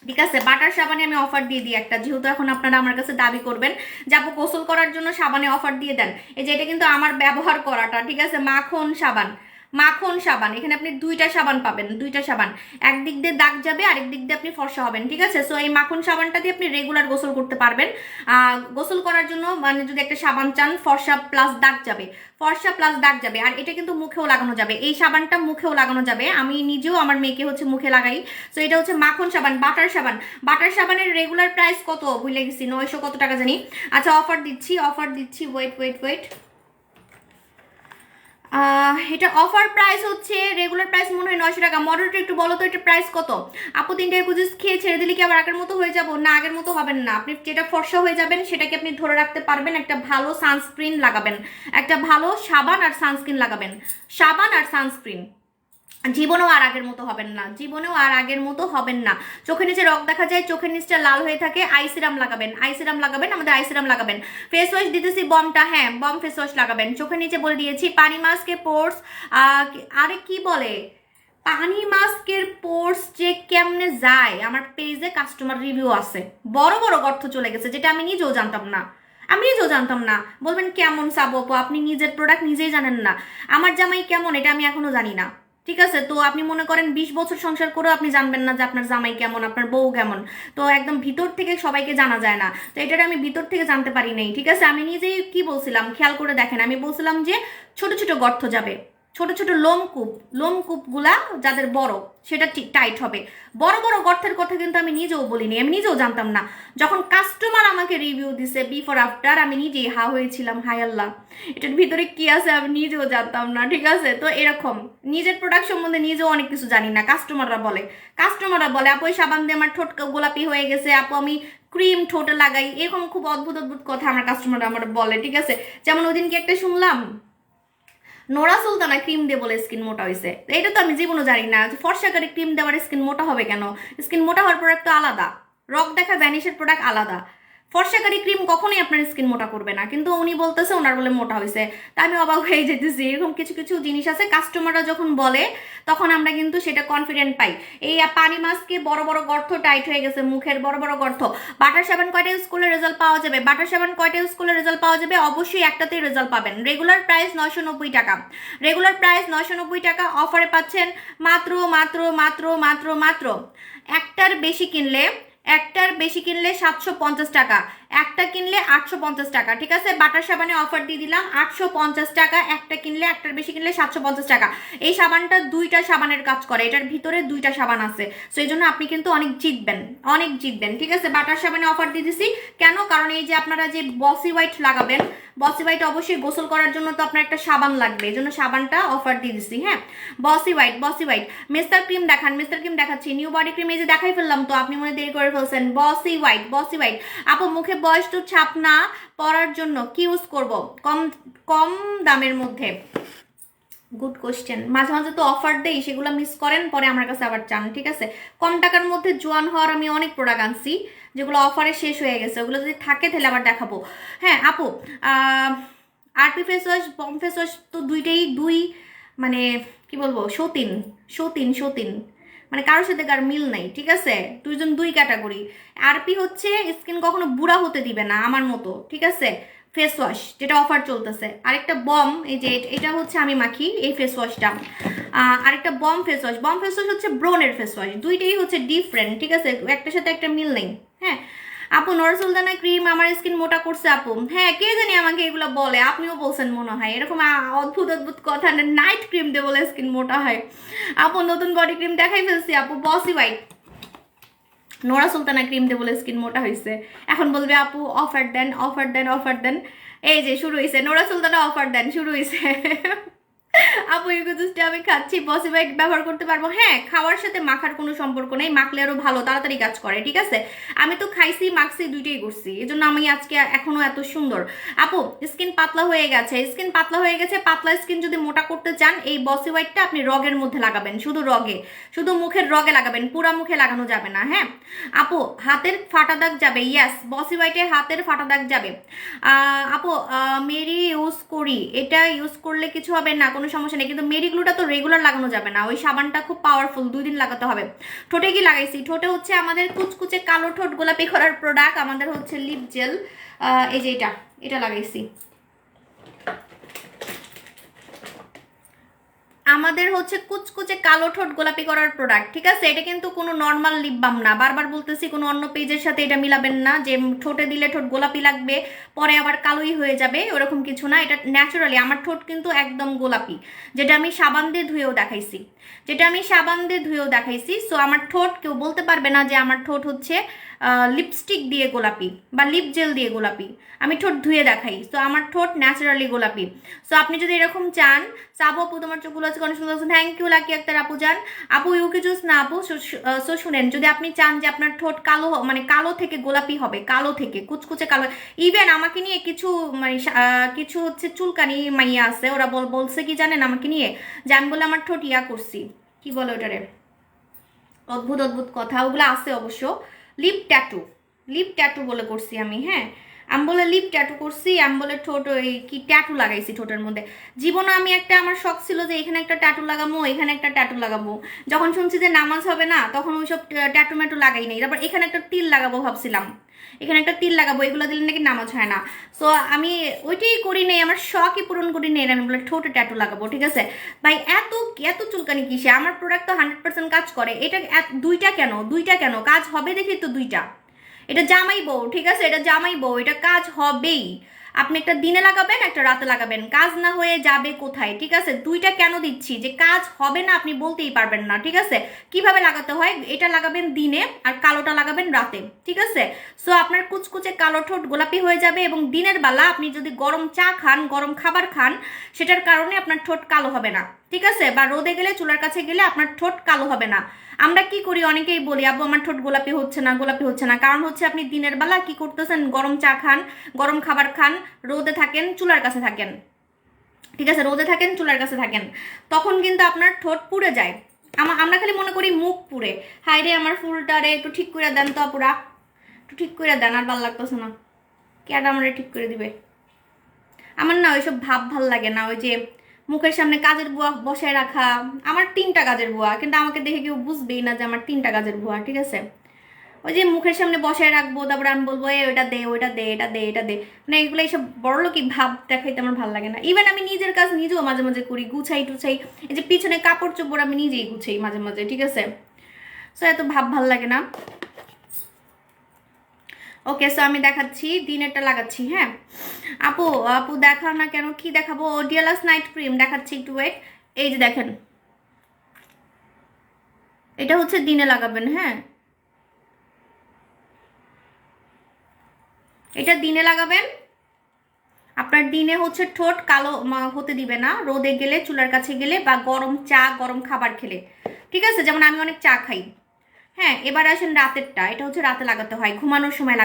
ঠিক আছে। বাটার সাবানে আমি অফার দিয়ে দিই একটা, যেহেতু এখন আপনারা আমার কাছে দাবি করবেন যে আপু গোসল করার জন্য সাবানে অফার দিয়ে দেন, এই যে এটা কিন্তু আমার ব্যবহার করাটা, ঠিক আছে। মাখন সাবান, মাখন সাবান, এখানে আপনি 2টা সাবান পাবেন, 2টা সাবান, একদিক দিয়ে দাগ যাবে আরেক দিক দিয়ে আপনি ফর্সা হবেন, ঠিক আছে। সো এই মাখন সাবানটা দিয়ে আপনি রেগুলার গোসল করতে পারবেন। গোসল করার জন্য মানে যদি একটা সাবান চান ফর্সা প্লাস দাগ যাবে, ফর্সা প্লাস দাগ যাবে, আর এটা কিন্তু মুখেও লাগানো যাবে, এই সাবানটা মুখেও লাগানো যাবে। আমি নিজেও আমার মেয়েকে হচ্ছে মুখে লাগাই। সো এটা হচ্ছে মাখন সাবান, বাটার সাবান। বাটার সাবানের রেগুলার প্রাইস কত ভুলে গেছি, 900 কত টাকা জানি। আচ্ছা অফার দিচ্ছি, অফার দিচ্ছি, ওয়েট ওয়েট ওয়েট, এটা অফার প্রাইস হচ্ছে, রেগুলার প্রাইস মনে হয় 900 টাকা। মডারেটর একটু বলো তো এটা প্রাইস কত? আপু 3টা একুজিস খেয়ে ছেড়ে দিলে কি আবার আগের মতো হয়ে যাব? না আগের মতো হবেন না, আপনি যেটা ফর্সা হয়ে যাবেন সেটাকে আপনি ধরে রাখতে পারবেন। একটা ভালো সানস্ক্রিন লাগাবেন, একটা ভালো সাবান আর সানস্ক্রিন লাগাবেন, সাবান আর সানস্ক্রিন, জীবনেও আর আগের মতো হবেন না, জীবনেও আর আগের মতো হবেন না। চোখের নিচে রক দেখা যায়, চোখের নিচটা লাল হয়ে থাকে, আই সিরাম লাগাবেন, আই সিরাম লাগাবেন, আমাদের আই সিরাম লাগাবেন। ফেস ওয়াশ দিতেছি বমটা, হ্যাঁ বম ফেস ওয়াশ লাগাবেন। চোখের নিচে বলে দিয়েছি পানি মাস্কে পোর্স, আরে কি বলে পানি মাস্কের পোর্স যে কেমনে যায়, আমার পেজে কাস্টমার রিভিউ আছে, বড় বড় গর্ত চলে গেছে, যেটা আমি নিজেও জানতাম না, আমি নিজেও জানতাম না। বলবেন কেমন সাবো আপনি নিজের প্রোডাক্ট নিজেই জানেন না, আমার জামাই কেমন এটা আমি এখনো জানি না, ঠিক আছে। তো আপনি মনে করেন 20 বছর সংসার করেও আপনি জানবেন না যে আপনার জামাই কেমন, আপনার বউ কেমন, তো একদম ভিতর থেকে সবাইকে জানা যায় না, তো এটা আমি ভিতর থেকে জানতে পারি নাই, ঠিক আছে। আমি নিজেই কি বলছিলাম খেয়াল করে দেখেন, আমি বলছিলাম যে ছোট ছোট গর্ত যাবে, ছোট ছোট লোমকূপ গুলা যাদের বড় সেটা ঠিক টাইট হবে, বড় বড় গর্তের কথা কিন্তু আমি নিজেও বলিনি, আমি নিজেও জানতাম না। যখন কাস্টমার আমাকে রিভিউ দিছে বিফোর আফটার, আমি নিজেই হা হয়েছিলাম, হায় আল্লাহ এটার ভিতরে কি আছে আমি নিজেও জানতাম না, ঠিক আছে। তো এরকম নিজের প্রোডাক্ট সম্বন্ধে নিজেও অনেক কিছু জানি না, কাস্টমাররা বলে আপু এই সাবান দিয়ে আমার ঠোঁট গোলাপি হয়ে গেছে, আপু আমি ক্রিম ঠোঁটে লাগাই, এরকম খুব অদ্ভুত অদ্ভুত কথা আমার কাস্টমাররা আমার বলে, ঠিক আছে। যেমন ওদিনকে একটা শুনলাম নোরা সুলতানা ক্রিম দিয়ে বলে স্কিন মোটা হয়েছে, এটা তো আমি জীবনও জানি না, ফর্সা করে ক্রিম দেওয়ার স্কিন মোটা হবে কেন? স্কিন মোটা হওয়ার প্রোডাক্ট তো আলাদা, রক দেখা ভ্যানিশের প্রোডাক্ট আলাদা, ফর্সাকারী ক্রিম কখনোই আপনার স্কিন মোটা করবে না, কিন্তু উনি বলতেছে ওনার বলে মোটা হয়েছে, তাই আমি অবাক হয়ে যেতেছি। এরকম কিছু কিছু জিনিস আছে কাস্টমাররা যখন বলে তখন আমরা কিন্তু সেটা কনফিডেন্ট পাই। এই পানি মাস্কে বড় বড় গর্ত টাইট হয়ে গেছে, মুখের বড় বড় গর্ত, বাটার সাবান কয়টা ইউজ করলে রেজাল্ট পাওয়া যাবে? বাটার সাবান কয়টা ইউজ করলে রেজাল্ট পাওয়া যাবে? অবশ্যই একটাতেই রেজাল্ট পাবেন। রেগুলার প্রাইস 990 টাকা, রেগুলার প্রাইস 990 টাকা, অফারে পাচ্ছেন মাত্র মাত্র মাত্র মাত্র মাত্র একটার বেশি কিনলে 750 টাকা, একটা কিনলে 850 টাকা, ঠিক আছে। বাটার সাবানে অফার দিয়ে দিলাম 850 টাকা, একটা কিনলে একটার বেশি কিনলে 750 টাকা। এই সাবানটা 2টা সাবানের কাজ করে, এটার ভিতরে 2টা সাবান আছে, সো এই জন্য আপনি কিন্তু অনেক জিতবেন, ঠিক আছে। বাটার সাবানে অফার দিয়ে দিছি কেন? কারণ এই যে আপনারা যে বসি হোয়াইট লাগাবেন, বসি হোয়াইট অবশ্যই গোসল করার জন্য তো আপনার একটা সাবান লাগবে, এই জন্য সাবানটা অফার দিয়ে দিছি। হ্যাঁ বসি হোয়াইট মেস্টার ক্রিম দেখান, মেস্টার ক্রিম দেখাচ্ছি, নিউ বডি ক্রিম এই যে দেখাই ফেললাম, তো আপনি মনে দেরি করে ফেলছেন। বসি হোয়াইট আপু মুখে বয়স তো ছাপ না পড়ার জন্য কি ইউজ করব কম কম দামের মধ্যে? Good question. মাঝে মাঝে তো অফার দেই, সেগুলো মিস করেন, পরে আমার কাছে আবার চান, ঠিক আছে? কম টাকার মধ্যে জোয়ান হওয়ার আমি অনেক প্রোডাক্ট আনছি যেগুলো অফারে শেষ হয়ে গেছে, ওগুলো যদি থাকে তাহলে আবার দেখাবো। হ্যাঁ আপু, আরপি ফেস ওয়াশ, বম ফেস ওয়াশ তো দুইটাই মানে কি বলবো, সতীন সতীন সতীন, মানে কারোর সাথে কার মিল নাই, ঠিক আছে? দুইজন দুই ক্যাটাগরি। আরপি হচ্ছে স্কিন কখনো বুড়া হতে দিবে না আমার মতো, ঠিক আছে? ফেস ওয়াশ যেটা অফার চলতেছে, আরেকটা বম, এই যে এটা হচ্ছে আমি মাখি এই ফেস ওয়াশটা। আরেকটা বম ফেস ওয়াশ, বম ফেস ওয়াশ হচ্ছে ব্রোনের ফেস ওয়াশ, দুইটাই হচ্ছে ডিফারেন্ট, ঠিক আছে? একটার সাথে একটা মিল নেই। হ্যাঁ আপু, নর সুলতানা ক্রিম আমার স্কিন মোটা করছে আপু। হ্যাঁ কে জানি আমাকে এগুলো বলে, আপনিও বলছেন মনে হয় এরকম অদ্ভুত অদ্ভুত কথা। নাইট ক্রিম দিয়ে বলে স্কিন মোটা হয়। আপু নতুন বডি ক্রিম দেখাই ফেলছি আপু, বসি হোয়াইট। নোরা সুলতানা ক্রিম দিয়ে বলে স্কিন মোটা হয়েছে, এখন বলবে আপু অফার দেন অফার দেন অফার দেন। এই যে শুরু হয়েছে, নোরা সুলতানা অফার দেন শুরু হয়েছে। আপু ইউকোজুসটা আমি খাচ্ছি, পসিবাইট ব্যবহার করতে পারবো? হ্যাঁ, খাওয়ার সাথে মাখার কোনো সম্পর্ক নেই, মাখলে আরো ভালো তাড়াতাড়ি কাজ করে, ঠিক আছে? আমি তো খাইছি মাখছি দুইটাই করছি, এজন্য আমি আজকে এখনো এত সুন্দর। আপু স্কিন পাতলা হয়ে গেছে, স্কিন পাতলা হয়ে গেছে, পাতলা স্কিন যদি মোটা করতে চান এই বসি হোয়াইটটা আপনি রগের মধ্যে লাগাবেন, শুধু রগে, শুধু মুখের রগে লাগাবেন, পুরা মুখে লাগানো যাবে না। হ্যাঁ আপু, হাতের ফাটা দাগ যাবে? ইয়েস, বসি হোয়াইটে হাতের ফাটা দাগ যাবে। আপু মেরি ইউজ করি, এটা ইউজ করলে কিছু হবে না, কোনো সমস্যা নেই, কিন্তু মেরি গ্লুটা তো রেগুলার লাগানো যাবে না, ওই সাবানটা খুব পাওয়ারফুল, 2 দিন লাগাতে হবে। ঠোঁটে কি লাগাইছি? ঠোঁটে হচ্ছে আমাদের কুচকুচে কালো ঠোঁট গোলাপি করার প্রোডাক্ট, আমাদের হচ্ছে লিপ জেল, এই যে এটা লাগাইছি। আমাদের হচ্ছে কুচকুচে কালো ঠোঁট গোলাপি করার প্রোডাক্ট, ঠিক আছে? এটা কিন্তু কোনো নর্মাল লিপ বাম না, বারবার বলতেছি কোনো অন্য পেজের সাথে এটা মিলাবেন না যে ঠোঁটে দিলে ঠোঁট গোলাপি লাগবে পরে আবার কালোই হয়ে যাবে, ওরকম কিছু না। এটা ন্যাচারালি আমার ঠোঁট কিন্তু একদম গোলাপি, যেটা আমি সাবান দিয়ে ধুয়েও দেখাইছি, সো আমার ঠোঁট কেউ বলতে পারবে না যে আমার ঠোঁট হচ্ছে লিপস্টিক দিয়ে গোলাপি বা লিপ জেল দিয়ে গোলাপি, আমি ঠোঁট ধুয়ে দেখাই, সো আমার ঠোঁট ন্যাচারালি গোলাপি। সো আপনি যদি এরকম চান, সাবু আপু তোমার চোখগুলো আছে অনেক সুন্দর, থ্যাংক ইউ লাকি আক্তার আপু যান। আপু ইউকে জুস না আপু, সো শুনেন, যদি আপনি চান যে আপনার ঠোঁট কালো মানে কালো থেকে গোলাপি হবে, কালো থেকে কুচকুচে কালো, ইভেন আমাকে নিয়ে কিছু মানে কিছু হচ্ছে চুলকানি মাইয়া আছে, ওরা বলছে কি জানেন আমাকে নিয়ে, যে আমি বলে আমার ঠোঁট ইয়া করছি, কি বলে ওটারে, অদ্ভুত অদ্ভুত কথা ওগুলো আছে অবশ্য। লিপ ট্যাটু বলে করছি আমি। হ্যাঁ আমি বলে লিপ ট্যাটু করছি, আমি বলে ঠোঁট ওই কি ট্যাটু লাগাইছি ঠোঁটের মধ্যে। জীবনে আমি আমার শখ ছিল যে এখানে একটা ট্যাটু লাগাবো, এখানে একটা ট্যাটু লাগাবো, যখন শুনছি যে নামাজ হবে না তখন ওইসব ট্যাটু ম্যাটু লাগাই নাই। তারপর এখানে একটা তিল লাগাবো ভাবছিলাম, এখানে একটা তিল লাগাবো, এগুলো দিলে নাকি নামাজ হয় না, সো আমি ওইটাই করি নেই, আমার শখই পূরণ করি নেই, আমি বলে ঠোঁটে ট্যাটু লাগাবো, ঠিক আছে? ভাই এত এত চুলকানি কিসে, আমার প্রোডাক্ট তো 100% কাজ করে, এটা দুইটা কেন কাজ হবে দেখি তো দুইটা, এটা জামাই বউ, ঠিক আছে? এটা জামাই বউ, এটা কাজ হবেই। আপনি একটা দিনে লাগাবেন একটা রাতে লাগাবেন, কাজ না হয়ে যাবে কোথায়, ঠিক আছে? দুইটা কেন দিচ্ছি, যে কাজ হবে না আপনি বলতেই পারবেন না, ঠিক আছে? কিভাবে লাগাতে হয়, এটা লাগাবেন দিনে আর কালোটা লাগাবেন রাতে, ঠিক আছে? সো আপনার কুচকুচে কালো ঠোঁট গোলাপি হয়ে যাবে, এবং দিনের বেলা আপনি যদি গরম চা খান, গরম খাবার খান, সেটার কারণে আপনার ঠোঁট কালো হবে না, ঠিক আছে? বা রোদে গেলে চুলার কাছে গেলে আপনার ঠোঁট কালো হবে না। আমরা কি করি, অনেকেই বলি আব্বু আমার ঠোঁট গোলাপি হচ্ছে না, কারণ হচ্ছে আপনি দিনের বেলা কি করতেছেন, গরম চা খান, গরম খাবার খান, রোদে থাকেন, চুলার কাছে থাকেন, ঠিক আছে? রোদে থাকেন, চুলার কাছে থাকেন, তখন কিন্তু আপনার ঠোঁট পুড়ে যায়। আমরা খালি মনে করি মুখ পুড়ে, হাই রে আমার ফুলটারে একটু ঠিক করে দেন তো আপুরা, একটু ঠিক করে দেন, আর ভালো লাগতেছে না, কেডা আমরা ঠিক করে দিবে? আমার না ওইসব ভাল লাগে না, ওই যে মুখের সামনে কাজের বুয়া বসায় রাখা, আমার 3টা কাজের বুয়া, কিন্তু আমাকে দেখে কেউ বুঝবেই না যে আমার 3টা কাজের বুয়া, ঠিক আছে? ওই যে মুখের সামনে বসায় রাখবো, তারপর আমি বলবো ওইটা দে, ওইটা দে, এটা দে, এটা দে, মানে এগুলো এইসব বড় লোকই ভাব দেখাইতে আমার ভালো লাগে না। ইভেন আমি নিজের কাজ নিজেও মাঝে মাঝে করি, গুছাই টুছাই, এই যে পিছনে কাপড় চোপড় আমি নিজেই গুছাই মাঝে মাঝে, ঠিক আছে? সো এত ভাল লাগে না। ওকে, সো আমি দেখাচ্ছি, দিনেরটা লাগাচ্ছি। হ্যাঁ আপু আপু দেখাও না কেন, কি দেখাবো? ডিএলএস নাইট ক্রিম দেখাচ্ছি, একটু ওয়েট। এই যে দেখেন, এটা হচ্ছে দিনে লাগাবেন। হ্যাঁ এটা দিনে লাগাবেন, আপনার দিনে হচ্ছে ঠোঁট কালো হতে দিবে না, রোদে গেলে, চুলার কাছে গেলে, বা গরম চা গরম খাবার খেলে, ঠিক আছে? যেমন আমি অনেক চা খাই। হ্যাঁ এবার আসেন রাতেরটা, এটা হচ্ছে রাতে লাগাতে হয়, ঘুমানোর সময়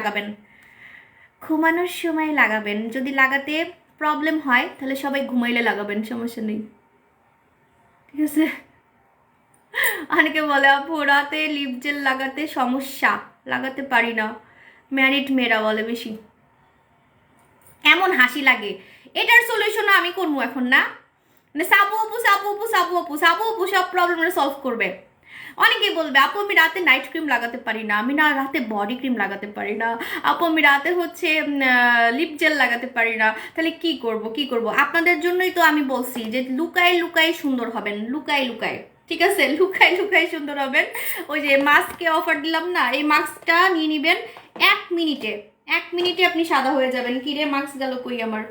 লাগাবেন, যদি লাগাতে প্রবলেম হয় তাহলে সবাই ঘুমাইলে লাগাবেন, সমস্যা নেই। ঠিক আছে। অনেকে বলে আপু রাতে লিপ জেল লাগাতে সমস্যা, লাগাতে পারি না, ম্যারিড মেয়েরা বলে বেশি। এমন হাসি লাগে, এটার সলিউশন আমি করবো এখন না, মানে সাবু আপু সাবু আপু সাবু আপু সাবু আপু সব প্রবলেম সলভ করবে। অনেকেই বলবে আপু আমি রাতে নাইট ক্রিম লাগাতে পারি না, আমি না রাতে বডি ক্রিম লাগাতে পারি না, আপু আমি রাতে হচ্ছে লিপ জেল লাগাতে পারি না, তাহলে কি করব কি করব? আপনাদের জন্যই তো আমি বলছি যে লুকাই লুকাই সুন্দর হবেন, লুকাই লুকাই, ঠিক আছে, লুকাই লুকাই সুন্দর হবেন। ওই যে মাস্কে অফার দিলাম না, এই মাস্কটা নিয়ে নিবেন 1 মিনিটে, 1 মিনিটে আপনি সাদা হয়ে যাবেন। কিরে মাস্ক গেল কই আমার?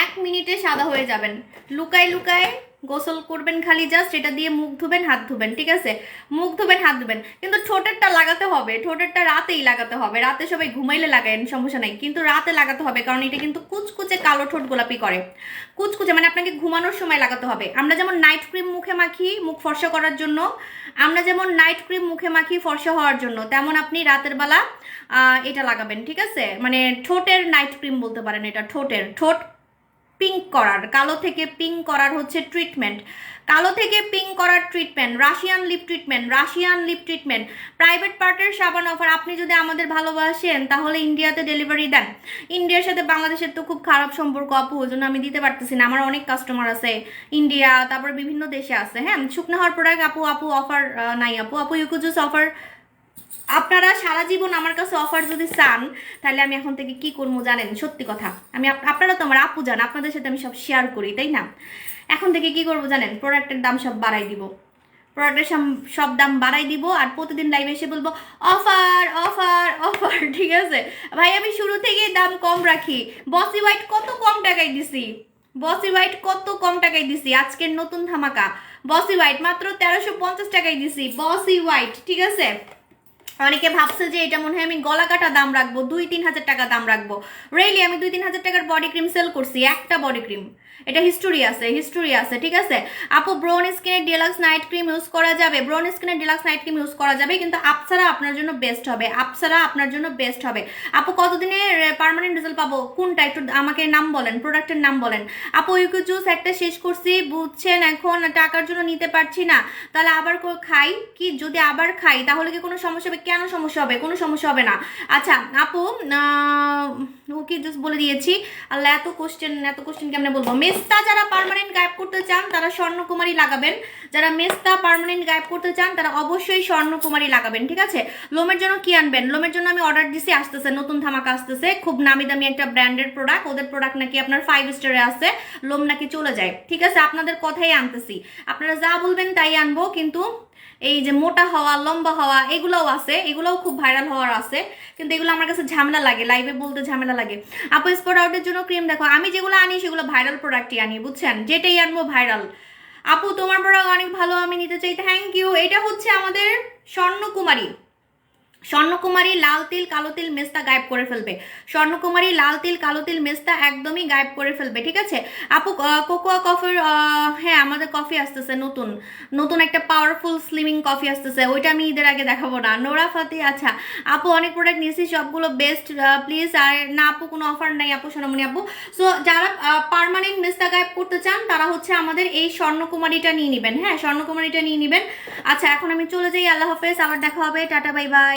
1 মিনিটে সাদা হয়ে যাবেন। লুকাই লুকায় গোসল করবেন, খালি জাস্ট এটা দিয়ে মুখ ধুবেন, হাত ধুবেন, ঠিক আছে, মুখ ধুবেন, হাত ধুবেন। কিন্তু ঠোঁটেরটা লাগাতে হবে, ঠোঁটেরটা রাতেই লাগাতে হবে। রাতে সবাই ঘুমাইলে লাগায়েন, সমস্যা নাই, কিন্তু রাতে লাগাতে হবে, কারণ এটা কিন্তু কুচকুচে কালো ঠোঁট গোলাপি করে। কুচকুচে মানে আপনাকে ঘুমানোর সময় লাগাতে হবে। আমরা যেমন নাইট ক্রিম মুখে মাখি মুখ ফর্সা করার জন্য, আমরা যেমন নাইট ক্রিম মুখে মাখি ফর্সা হওয়ার জন্য, তেমন আপনি রাতের বেলা এটা লাগাবেন, ঠিক আছে। মানে ঠোঁটের নাইট ক্রিম বলতে পারেন এটা। ঠোঁট পিঙ্ক করার, কালো থেকে পিঙ্ক করার হচ্ছে ট্রিটমেন্ট, কালো থেকে পিঙ্ক করার treatment, Russian lip treatment, Russian lip treatment, private পার্টের সাবান অফার। আপনি যদি আমাদের ভালোবাসেন তাহলে ইন্ডিয়াতে ডেলিভারি দেন। ইন্ডিয়ার সাথে বাংলাদেশের তো খুব খারাপ সম্পর্ক আপু, ওই জন্য আমি দিতে পারতেছি না। আমার অনেক কাস্টমার আছে ইন্ডিয়া, তারপর বিভিন্ন দেশে আছে। হ্যাঁ, শুকনো হওয়ার প্রোডাক্ট আপু অফার নাই আপু ইউকুজুস অফার। আপনারা সারা জীবন আমার কাছে অফার যদি চান, তাহলে আমি এখন থেকে কি করবো জানেন? সত্যি কথা, আমি আপনারা তো আমার আপু জান, আপনাদের সাথে আমি সব শেয়ার করি, তাই না? এখন থেকে কি করবো জানেন? প্রোডাক্টের দাম সব বাড়াই দিব, প্রোডাক্টের সব দাম বাড়াই দিব, আর প্রতিদিন লাইভে এসে বলবো অফার অফার অফার, ঠিক আছে ভাই? আমি শুরু থেকেই দাম কম রাখি। বসি হোয়াইট কত কম টাকায় দিছি, বসি হোয়াইট কত কম টাকায় দিছি। আজকের নতুন ধামাকা বসি হোয়াইট মাত্র 1350 টাকায় দিছি, বসি হোয়াইট, ঠিক আছে। অনেকে ভাবছে যে এটা মনে হয় আমি গলা কাটা দাম রাখবো, 2-3 হাজার টাকা দাম রাখবো। রিয়েলি আমি 2-3 হাজার টাকার বডি ক্রিম সেল করছি, একটা বডি ক্রিম। এটা হিস্টোরি আছে, ঠিক আছে। আপু ব্রোন স্কিনের ডিলাক্স নাইট ক্রিম ইউজ করা যাবে, ব্রোন স্কিনের ডিলাক্স নাইট ক্রিম ইউজ করা যাবে, কিন্তু আপসারা আপনার জন্য বেস্ট হবে, আপসারা আপনার জন্য বেস্ট হবে। আপু কতদিনে পার্মানেন্ট রেজাল্ট পাবো? কোনটা একটু আমাকে নাম বলেন, প্রোডাক্টের নাম বলেন। আপু ইউকো জুস একটা শেষ করছি, বুঝছেন, এখন টাকার জন্য নিতে পারছি না, তাহলে আবার খাই কি? যদি আবার খাই তাহলে কি কোনো সমস্যা হবে? কেন সমস্যা হবে? কোনো সমস্যা হবে না। আচ্ছা আপু ওকে জাস্ট বলে দিয়েছি। আল্লাহ, এত কোশ্চেন কেমনে বলবো? মেস্তা যারা পার্মানেন্ট গায়েব করতে চান তারা স্বর্ণকুমারী লাগাবেন, যারা মেস্তা পার্মানেন্ট গায়েব করতে চান তারা অবশ্যই স্বর্ণকুমারী লাগাবেন, ঠিক আছে। লোমের জন্য কি আনবেন? লোমের জন্য আমি অর্ডার দিছি, আসতেছে, নতুন ধামাকা আসতেছে, খুব নামি দামি একটা ব্র্যান্ডের প্রোডাক্ট। ওদের প্রোডাক্ট নাকি আপনার 5 স্টারে আছে, লোম নাকি চলে যায়, ঠিক আছে। আপনাদের কথাই আনতেছি, আপনারা যা বলবেন তাই আনবো, কিন্তু এই যে মোটা হওয়া, লম্বা হওয়া, এগুলোও আছে, এগুলোও খুব ভাইরাল হওয়ার আছে, কিন্তু এগুলো আমার কাছে ঝামেলা লাগে, লাইভে বলতে ঝামেলা লাগে। আপু স্পট আউটের জন্য ক্রিম দেখো, আমি যেগুলো আনি সেগুলো ভাইরাল প্রোডাক্টই আনি, বুঝছেন, যেটাই আনবো ভাইরাল। আপু তোমার প্রোডাক্ট অনেক ভালো, আমি নিতে চাই, থ্যাংক ইউ। এটা হচ্ছে আমাদের স্বর্ণকুমারী, স্বর্ণকুমারী লাল তিল কালো তিল মেস্তা গায়েব করে ফেলবে, স্বর্ণকুমারী লাল তিল কালো তিল মেস্তা একদমই গায়েব করে ফেলবে, ঠিক আছে। আপু কোকোয়া কফির, হ্যাঁ আমাদের কফি আসতেছে, নতুন নতুন একটা পাওয়ারফুল স্লিমিং কফি আসতেছে, ওইটা আমি ঈদের আগে দেখাবো না। নোরা ফাতি, আচ্ছা আপু অনেক প্রোডাক্ট নিয়েছি, সবগুলো বেস্ট, প্লিজ। আর না আপু কোনো অফার নাই আপু, সোনামণি আপু। সো যারা পার্মানেন্ট মেস্তা গায়েব করতে চান তারা হচ্ছে আমাদের এই স্বর্ণকুমারীটা নিয়ে নেবেন, হ্যাঁ স্বর্ণকুমারীটা নিয়ে নেবেন। আচ্ছা এখন আমি চলে যাই, আল্লাহ হাফেজ, আবার দেখা হবে, টাটা বাই বাই।